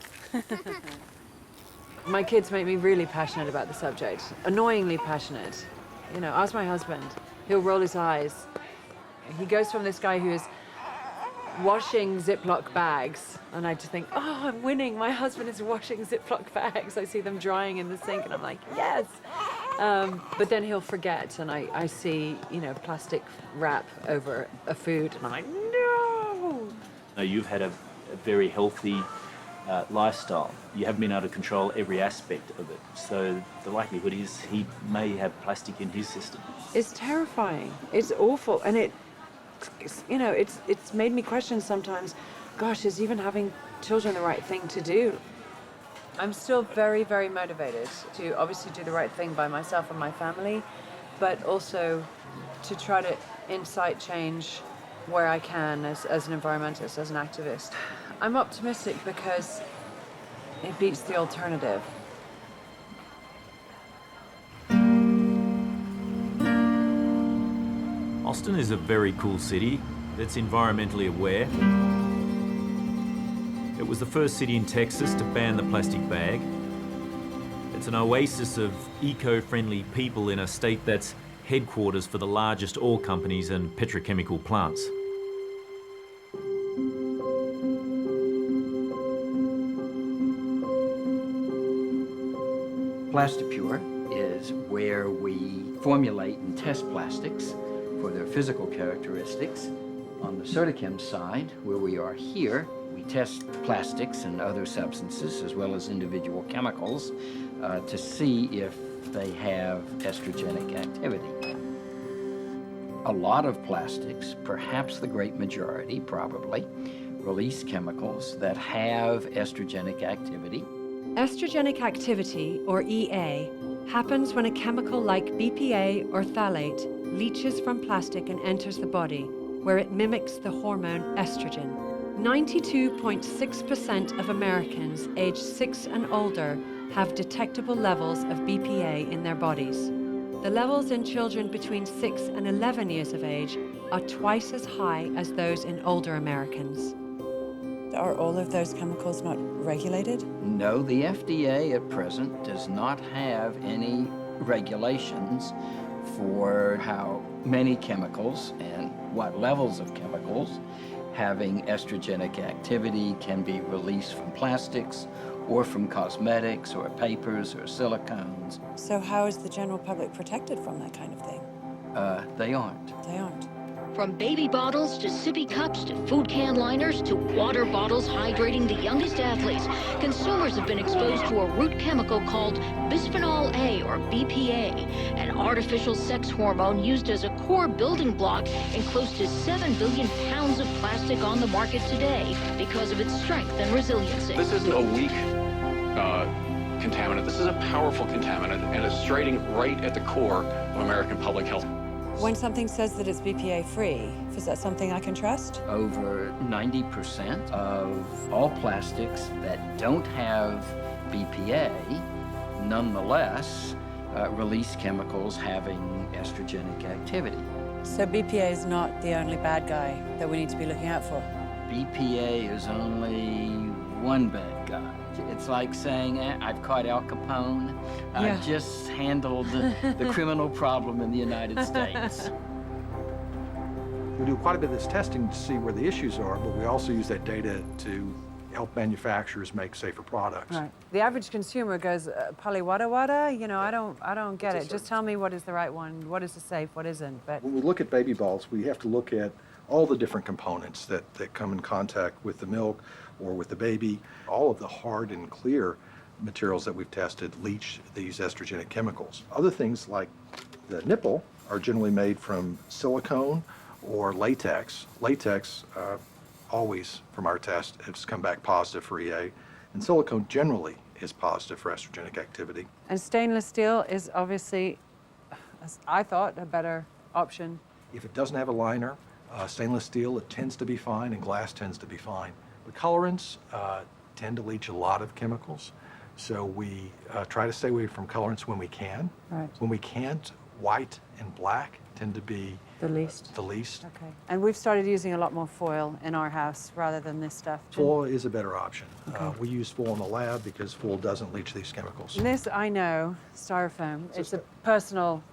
My kids make me really passionate about the subject. Annoyingly passionate. You know, ask my husband. He'll roll his eyes. He goes from this guy who's washing Ziploc bags, and I just think, oh, I'm winning. My husband is washing Ziploc bags. I see them drying in the sink, and I'm like, yes. But then he'll forget, and I see, you know, plastic wrap over a food, and I'm like, no. No, you've had a very healthy lifestyle. You haven't been able to control every aspect of it. So the likelihood is he may have plastic in his system. It's terrifying. It's awful, and you know, it's made me question sometimes, gosh, is even having children the right thing to do? I'm still very, very motivated to obviously do the right thing by myself and my family, but also to try to incite change where I can as an environmentalist, as an activist. I'm optimistic because it beats the alternative. Austin is a very cool city that's environmentally aware. It was the first city in Texas to ban the plastic bag. It's an oasis of eco-friendly people in a state that's headquarters for the largest oil companies and petrochemical plants. Plastipure is where we formulate and test plastics for their physical characteristics. On the Sodachem side, where we are here, we test plastics and other substances as well as individual chemicals to see if they have estrogenic activity. A lot of plastics, perhaps the great majority, probably, release chemicals that have estrogenic activity. Estrogenic activity, or EA, happens when a chemical like BPA or phthalate leaches from plastic and enters the body, where it mimics the hormone estrogen. 92.6% of Americans aged 6 and older have detectable levels of BPA in their bodies. The levels in children between 6 and 11 years of age are twice as high as those in older Americans. Are all of those chemicals not regulated? No, the FDA at present does not have any regulations for how many chemicals and what levels of chemicals having estrogenic activity can be released from plastics or from cosmetics or papers or silicones. So how is the general public protected from that kind of thing? They aren't. They aren't. From baby bottles to sippy cups to food can liners to water bottles hydrating the youngest athletes, consumers have been exposed to a root chemical called bisphenol A, or BPA, an artificial sex hormone used as a core building block in close to 7 billion pounds of plastic on the market today because of its strength and resiliency. This isn't a weak contaminant. This is a powerful contaminant, and it's striking right at the core of American public health. When something says that it's BPA-free, is that something I can trust? Over 90% of all plastics that don't have BPA, nonetheless, release chemicals having estrogenic activity. So BPA is not the only bad guy that we need to be looking out for? BPA is only one bad guy. It's like saying, I've caught Al Capone. Yeah. I've just handled the criminal problem in the United States. We do quite a bit of this testing to see where the issues are, but we also use that data to help manufacturers make safer products. Right. The average consumer goes, Pali wada wada? You know, I don't get it. Just tell me what is the right one, what is the safe, what isn't. But when we look at baby bottles, we have to look at all the different components that come in contact with the milk or with the baby. All of the hard and clear materials that we've tested leach these estrogenic chemicals. Other things like the nipple are generally made from silicone or latex. Latex always, from our test, has come back positive for EA, and silicone generally is positive for estrogenic activity. And stainless steel is obviously, as I thought, a better option. If it doesn't have a liner, Stainless steel, it tends to be fine, and glass tends to be fine. But colorants tend to leach a lot of chemicals, so we try to stay away from colorants when we can. Right. When we can't, white and black tend to be The least. the least. Okay. And we've started using a lot more foil in our house rather than this stuff. Foil is a better option. Okay. We use foil in the lab because foil doesn't leach these chemicals. This, I know, styrofoam. It's a personal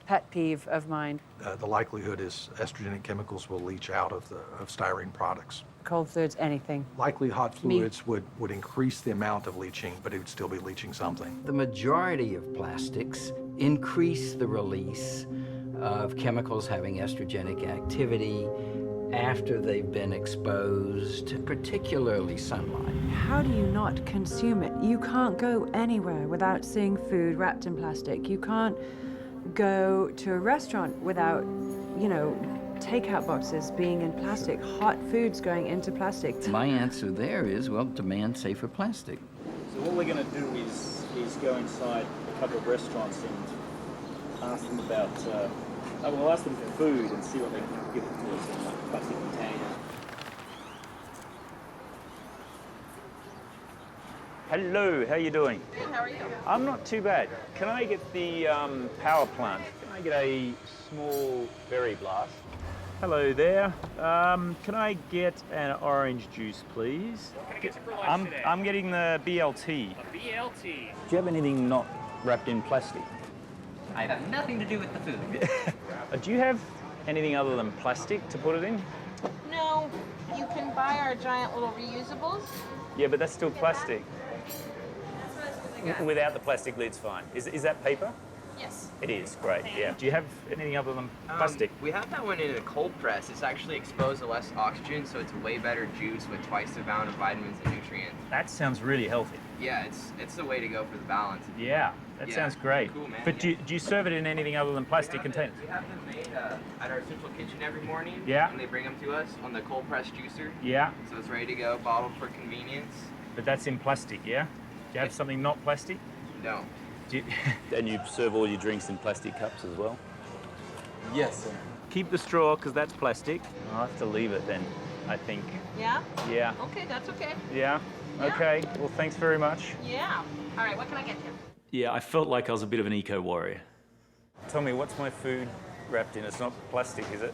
pet peeve of mine. The likelihood is estrogenic chemicals will leach out of styrene products. Cold fluids, anything. Likely hot fluids would increase the amount of leaching, but it would still be leaching something. The majority of plastics increase the release of chemicals having estrogenic activity after they've been exposed, particularly sunlight. How do you not consume it? You can't go anywhere without seeing food wrapped in plastic. You can't go to a restaurant without, you know, takeout boxes being in plastic, hot foods going into plastic. My answer there is, well, demand safer plastic. So what we're going to do is go inside a couple of restaurants and ask them about, we'll ask them for food and see what they can give it to us in a plastic container. Hello, how you doing? Good, how are you? I'm not too bad. Can I get the power plant? Can I get a small berry blast? Hello there. Can I get an orange juice, please? What can I get you for lunch today? I'm getting the BLT. A BLT. Do you have anything not wrapped in plastic? I have nothing to do with the food. Do you have anything other than plastic to put it in? No, you can buy our giant little reusables. Yeah, but that's still plastic. Without the plastic lid's fine. Is that paper? Yes. It is, great, yeah. Do you have anything other than plastic? We have that one in a cold press. It's actually exposed to less oxygen, so it's a way better juice with twice the amount of vitamins and nutrients. That sounds really healthy. Yeah, it's the way to go for the balance. Yeah, that sounds great. Cool, man. But do you serve it in anything other than plastic containers? We have them made at our central kitchen every morning. Yeah. And they bring them to us on the cold press juicer. Yeah. So it's ready to go, bottled for convenience. But that's in plastic, yeah? Do you have something not plastic? No. And you serve all your drinks in plastic cups as well? Yes, sir. Keep the straw, because that's plastic. I'll have to leave it then, I think. Yeah? Yeah. Okay, that's okay. Yeah? Okay, well, thanks very much. Yeah. All right, what can I get you? Yeah, I felt like I was a bit of an eco-warrior. Tell me, what's my food wrapped in? It's not plastic, is it?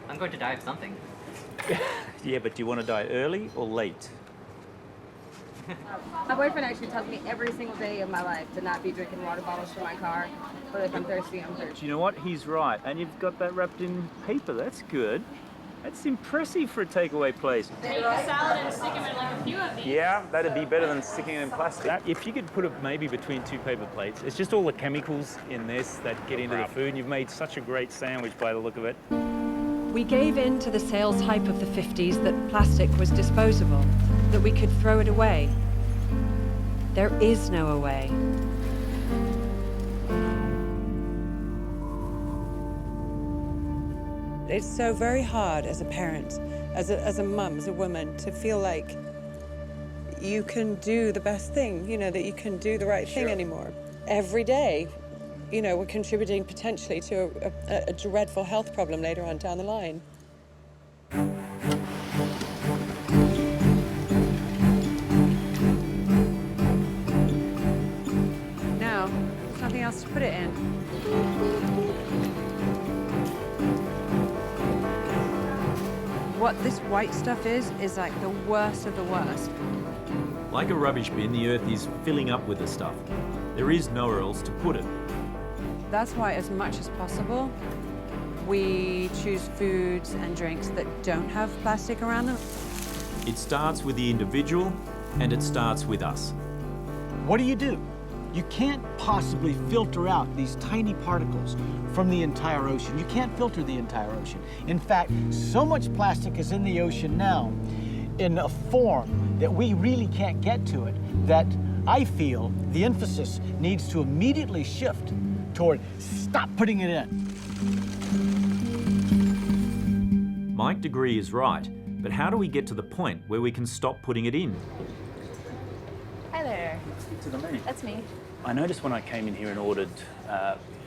I'm going to die of something. Yeah, but do you want to die early or late? My boyfriend actually tells me every single day of my life to not be drinking water bottles from my car. But if I'm thirsty, I'm thirsty. Do you know what? He's right. And you've got that wrapped in paper. That's good. That's impressive for a takeaway place. Take a salad and stick them in like a few of these. Yeah, that'd be better than sticking it in plastic. If you could put it maybe between two paper plates, it's just all the chemicals in this that get into the food. And you've made such a great sandwich by the look of it. We gave in to the sales hype of the 50s that plastic was disposable, that we could throw it away. There is no away. It's so very hard as a parent, as a mum, as a woman, to feel like you can do the best thing, you know, that you can do the right thing anymore. Every day, you know, we're contributing potentially to a dreadful health problem later on down the line. Now, there's nothing else to put it in. What this white stuff is like the worst of the worst. Like a rubbish bin, the earth is filling up with the stuff. There is nowhere else to put it. That's why, as much as possible, we choose foods and drinks that don't have plastic around them. It starts with the individual, and it starts with us. What do? You can't possibly filter out these tiny particles from the entire ocean. You can't filter the entire ocean. In fact, so much plastic is in the ocean now in a form that we really can't get to it, that I feel the emphasis needs to immediately shift toward stop putting it in. Mike Degree is right, but how do we get to the point where we can stop putting it in? Hi there. Speak to the man. That's me. I noticed when I came in here and ordered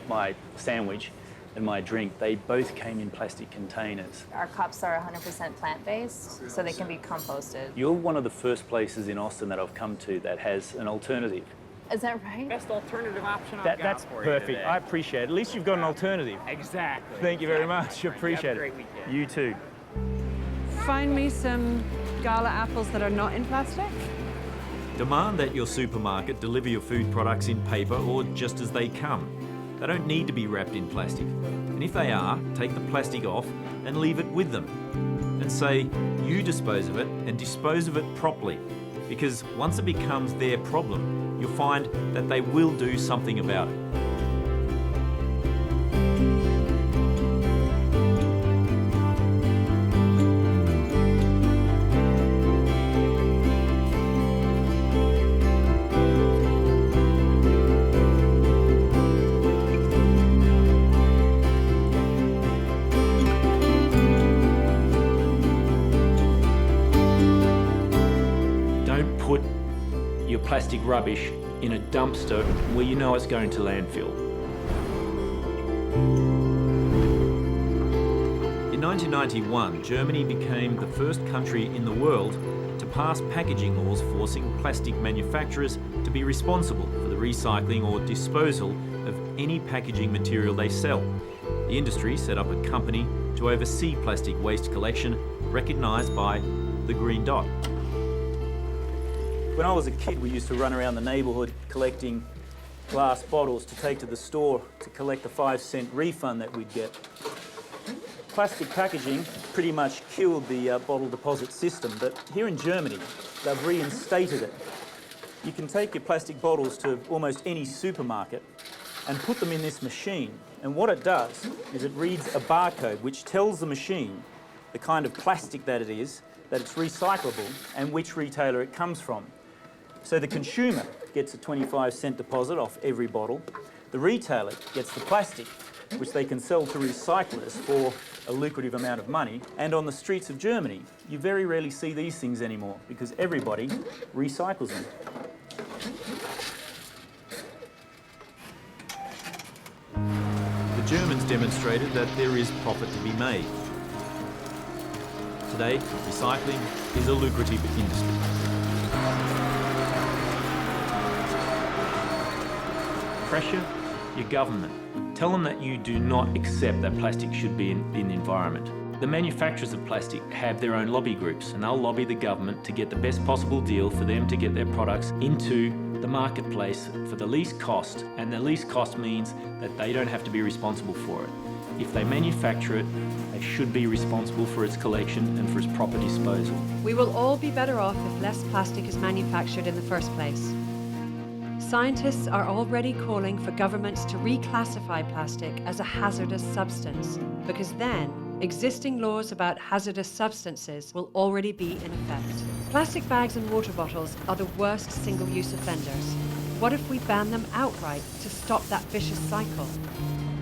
my sandwich and my drink, they both came in plastic containers. Our cups are 100% plant-based, so they can be composted. You're one of the first places in Austin that I've come to that has an alternative. Is that right? Best alternative option I've got That's for perfect. you today. I appreciate it. At least you've got an alternative. Exactly. Thank you very much. Exactly. Appreciate Have a it. great weekend. You too. Find me some gala apples that are not in plastic. Demand that your supermarket deliver your food products in paper or just as they come. They don't need to be wrapped in plastic. And if they are, take the plastic off and leave it with them. And say, you dispose of it and dispose of it properly. Because once it becomes their problem, you'll find that they will do something about it. Plastic rubbish in a dumpster where you know it's going to landfill. In 1991, Germany became the first country in the world to pass packaging laws forcing plastic manufacturers to be responsible for the recycling or disposal of any packaging material they sell. The industry set up a company to oversee plastic waste collection, recognised by the Green Dot. When I was a kid, we used to run around the neighbourhood collecting glass bottles to take to the store to collect the 5-cent refund that we'd get. Plastic packaging pretty much killed the bottle deposit system, but here in Germany, they've reinstated it. You can take your plastic bottles to almost any supermarket and put them in this machine. And what it does is it reads a barcode which tells the machine the kind of plastic that it is, that it's recyclable, and which retailer it comes from. So the consumer gets a 25-cent deposit off every bottle. The retailer gets the plastic, which they can sell to recyclers for a lucrative amount of money. And on the streets of Germany, you very rarely see these things anymore because everybody recycles them. The Germans demonstrated that there is profit to be made. Today, recycling is a lucrative industry. Pressure your government. Tell them that you do not accept that plastic should be in the environment. The manufacturers of plastic have their own lobby groups, and they'll lobby the government to get the best possible deal for them to get their products into the marketplace for the least cost, and the least cost means that they don't have to be responsible for it. If they manufacture it, they should be responsible for its collection and for its proper disposal. We will all be better off if less plastic is manufactured in the first place. Scientists are already calling for governments to reclassify plastic as a hazardous substance, because then existing laws about hazardous substances will already be in effect. Plastic bags and water bottles are the worst single-use offenders. What if we ban them outright to stop that vicious cycle?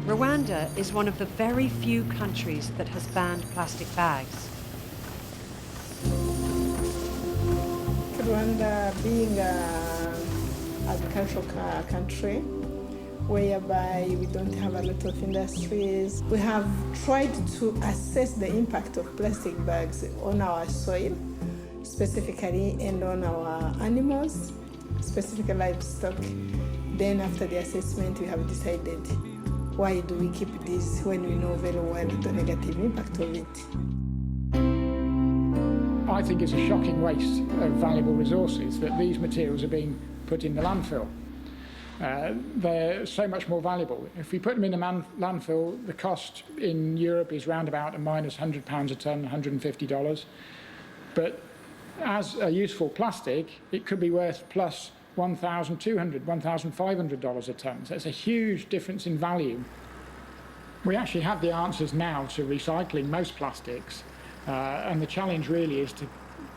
Rwanda is one of the very few countries that has banned plastic bags. Rwanda being agricultural country, whereby we don't have a lot of industries. We have tried to assess the impact of plastic bags on our soil, specifically, and on our animals, specifically livestock. Then after the assessment, we have decided, why do we keep this when we know very well the negative impact of it? I think it's a shocking waste of valuable resources that these materials are being put in the landfill. They're so much more valuable. If we put them in a landfill, the cost in Europe is round about a minus £100 a tonne, $150. But as a useful plastic, it could be worth plus $1,200, $1,500 a tonne. So it's a huge difference in value. We actually have the answers now to recycling most plastics, and the challenge really is to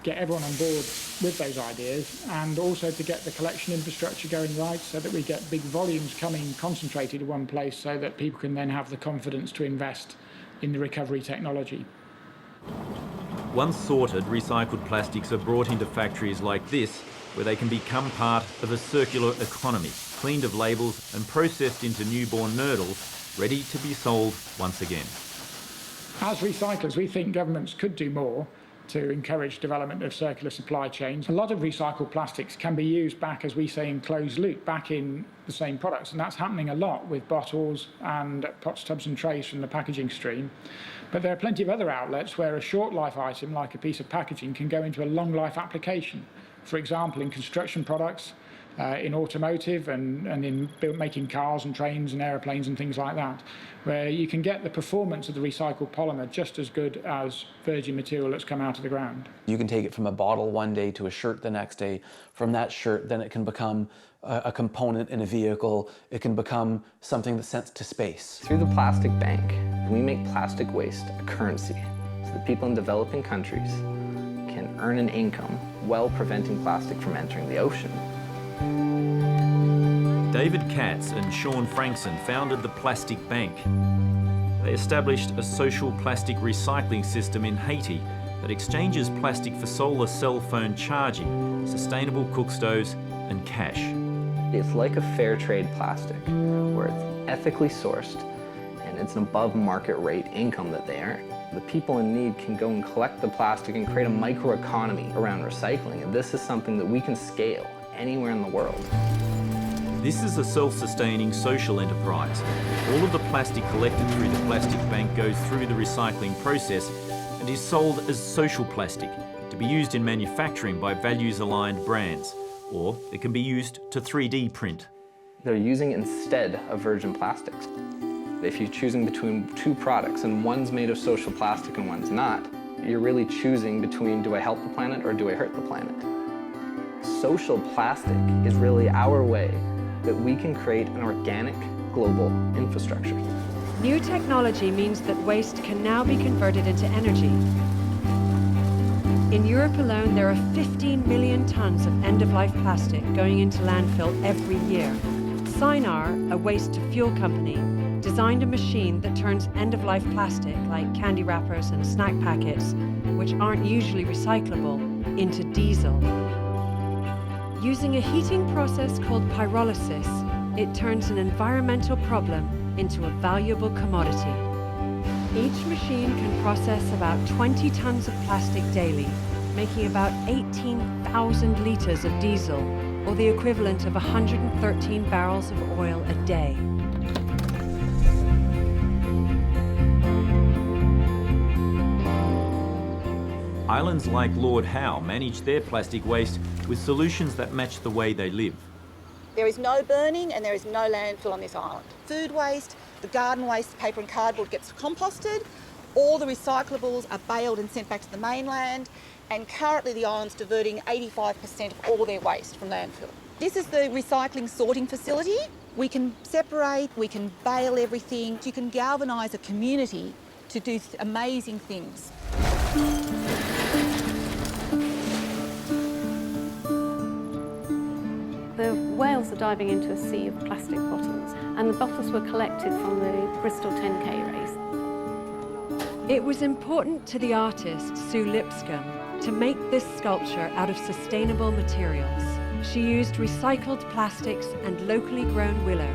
get everyone on board with those ideas, and also to get the collection infrastructure going right so that we get big volumes coming concentrated in one place so that people can then have the confidence to invest in the recovery technology. Once sorted, recycled plastics are brought into factories like this, where they can become part of a circular economy, cleaned of labels and processed into newborn nurdles ready to be sold once again. As recyclers, we think governments could do more to encourage development of circular supply chains. A lot of recycled plastics can be used back, as we say, in closed loop, back in the same products, and that's happening a lot with bottles and pots, tubs and trays from the packaging stream. But there are plenty of other outlets where a short life item, like a piece of packaging, can go into a long life application. For example, in construction products, in automotive and in making cars and trains and aeroplanes and things like that, where you can get the performance of the recycled polymer just as good as virgin material that's come out of the ground. You can take it from a bottle one day to a shirt the next day. From that shirt, then it can become a component in a vehicle. It can become something that's sent to space. Through the plastic bank, we make plastic waste a currency so that people in developing countries can earn an income while preventing plastic from entering the ocean. David Katz and Sean Frankson founded the Plastic Bank. They established a social plastic recycling system in Haiti that exchanges plastic for solar cell phone charging, sustainable cook stoves and cash. It's like a fair trade plastic, where it's ethically sourced and it's an above market rate income that they earn. The people in need can go and collect the plastic and create a microeconomy around recycling, and this is something that we can scale anywhere in the world. This is a self-sustaining social enterprise. All of the plastic collected through the Plastic Bank goes through the recycling process and is sold as social plastic to be used in manufacturing by values-aligned brands, or it can be used to 3D print. They're using instead of virgin plastics. If you're choosing between two products and one's made of social plastic and one's not, you're really choosing between, do I help the planet or do I hurt the planet? Social plastic is really our way that we can create an organic global infrastructure. New technology means that waste can now be converted into energy. In Europe alone, there are 15 million tons of end-of-life plastic going into landfill every year. Sinar, a waste-to-fuel company, designed a machine that turns end-of-life plastic, like candy wrappers and snack packets, which aren't usually recyclable, into diesel. Using a heating process called pyrolysis, it turns an environmental problem into a valuable commodity. Each machine can process about 20 tons of plastic daily, making about 18,000 litres of diesel, or the equivalent of 113 barrels of oil a day. Islands like Lord Howe manage their plastic waste with solutions that match the way they live. There is no burning and there is no landfill on this island. Food waste, the garden waste, paper and cardboard gets composted. All the recyclables are baled and sent back to the mainland, and currently the island's diverting 85% of all their waste from landfill. This is the recycling sorting facility. We can separate, we can bale everything. You can galvanise a community to do amazing things. The whales are diving into a sea of plastic bottles, and the bottles were collected from the Bristol 10K race. It was important to the artist, Sue Lipscomb, to make this sculpture out of sustainable materials. She used recycled plastics and locally grown willow.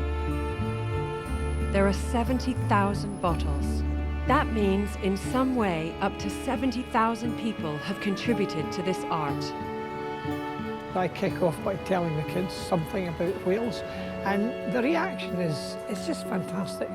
There are 70,000 bottles. That means, in some way, up to 70,000 people have contributed to this art. I kick off by telling the kids something about whales, and the reaction is just fantastic.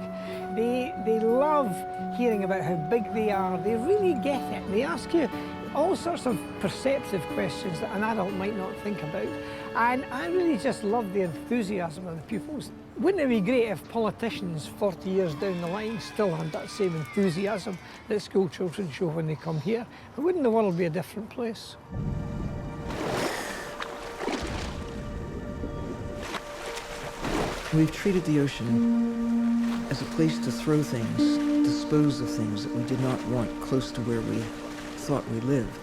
They love hearing about how big they are. They really get it. They ask you all sorts of perceptive questions that an adult might not think about. And I really just love the enthusiasm of the pupils. Wouldn't it be great if politicians 40 years down the line still had that same enthusiasm that school children show when they come here? Wouldn't the world be a different place? We've treated the ocean as a place to throw things, dispose of things that we did not want close to where we thought we lived.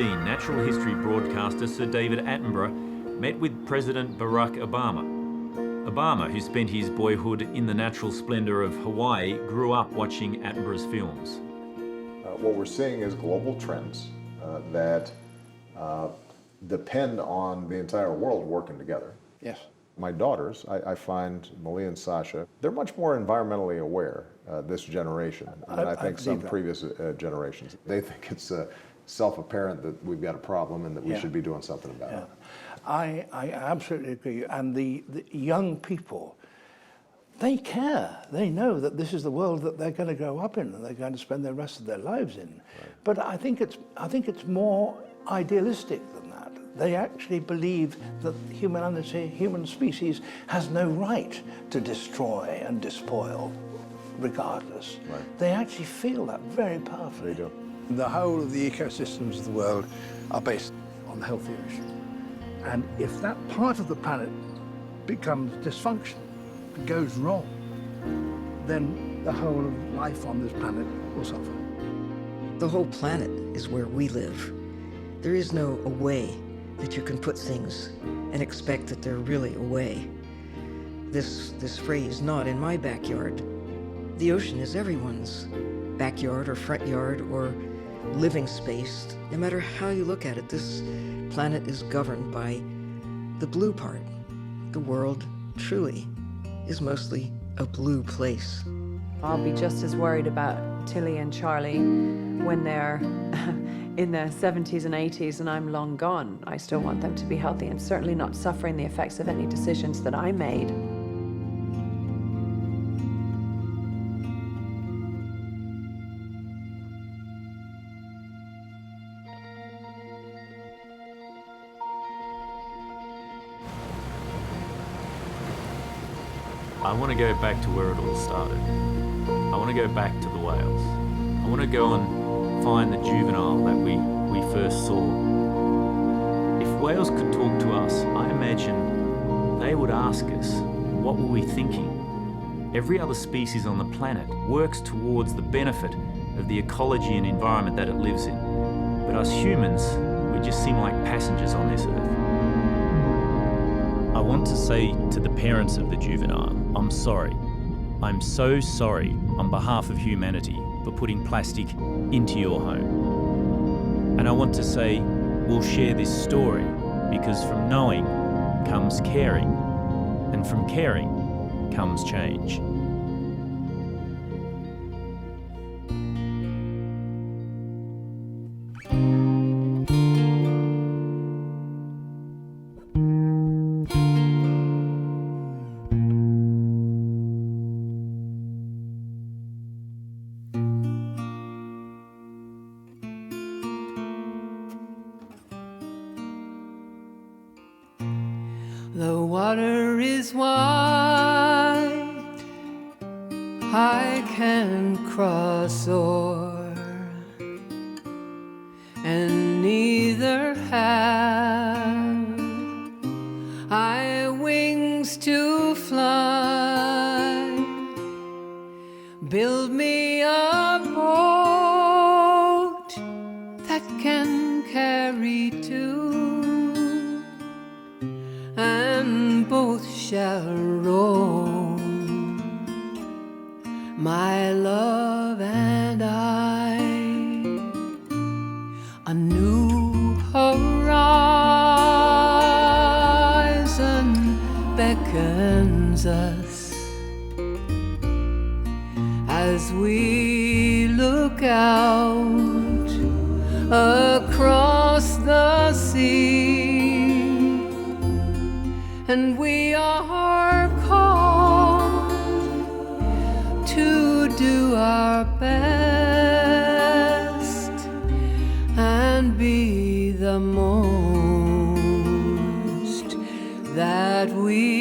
2015, natural history broadcaster Sir David Attenborough met with President Barack Obama. Obama, who spent his boyhood in the natural splendour of Hawaii, grew up watching Attenborough's films. What we're seeing is global trends that depend on the entire world working together. Yes. My daughters, I find, Malia and Sasha, they're much more environmentally aware this generation than I think some previous generations. They think it's self-apparent that we've got a problem and that we should be doing something about it. I absolutely agree. And the young people, they care. They know that this is the world that they're going to grow up in and they're going to spend the rest of their lives in. Right. But I think it's more idealistic than that. They actually believe that humanity, human species, has no right to destroy and despoil, regardless. Right. They actually feel that very powerfully. They do. The whole of the ecosystems of the world are based on the healthy ocean. And if that part of the planet becomes dysfunctional, goes wrong, then the whole of life on this planet will suffer. The whole planet is where we live. There is no away that you can put things and expect that they're really away. This phrase, not in my backyard. The ocean is everyone's backyard or front yard or living space. No matter how you look at it, this planet is governed by the blue part. The world truly is mostly a blue place. I'll be just as worried about Tilly and Charlie when they're in their 70s and 80s and I'm long gone. I still want them to be healthy and certainly not suffering the effects of any decisions that I made. I want to go back to where it all started. I want to go back to the whales. I want to go and find the juvenile that we first saw. If whales could talk to us, I imagine they would ask us, what were we thinking? Every other species on the planet works towards the benefit of the ecology and environment that it lives in. But us humans, we just seem like passengers on this earth. I want to say to the parents of the juvenile, I'm sorry. I'm so sorry on behalf of humanity for putting plastic into your home. And I want to say, we'll share this story because from knowing comes caring, and from caring comes change. The water is wide, I can cross o'er, and neither have I wings to fly. Build me a boat that can carry two, and both shall roam, my love and I. A new horizon beckons us as we look out across the sea, and we are called to do our best and be the most that we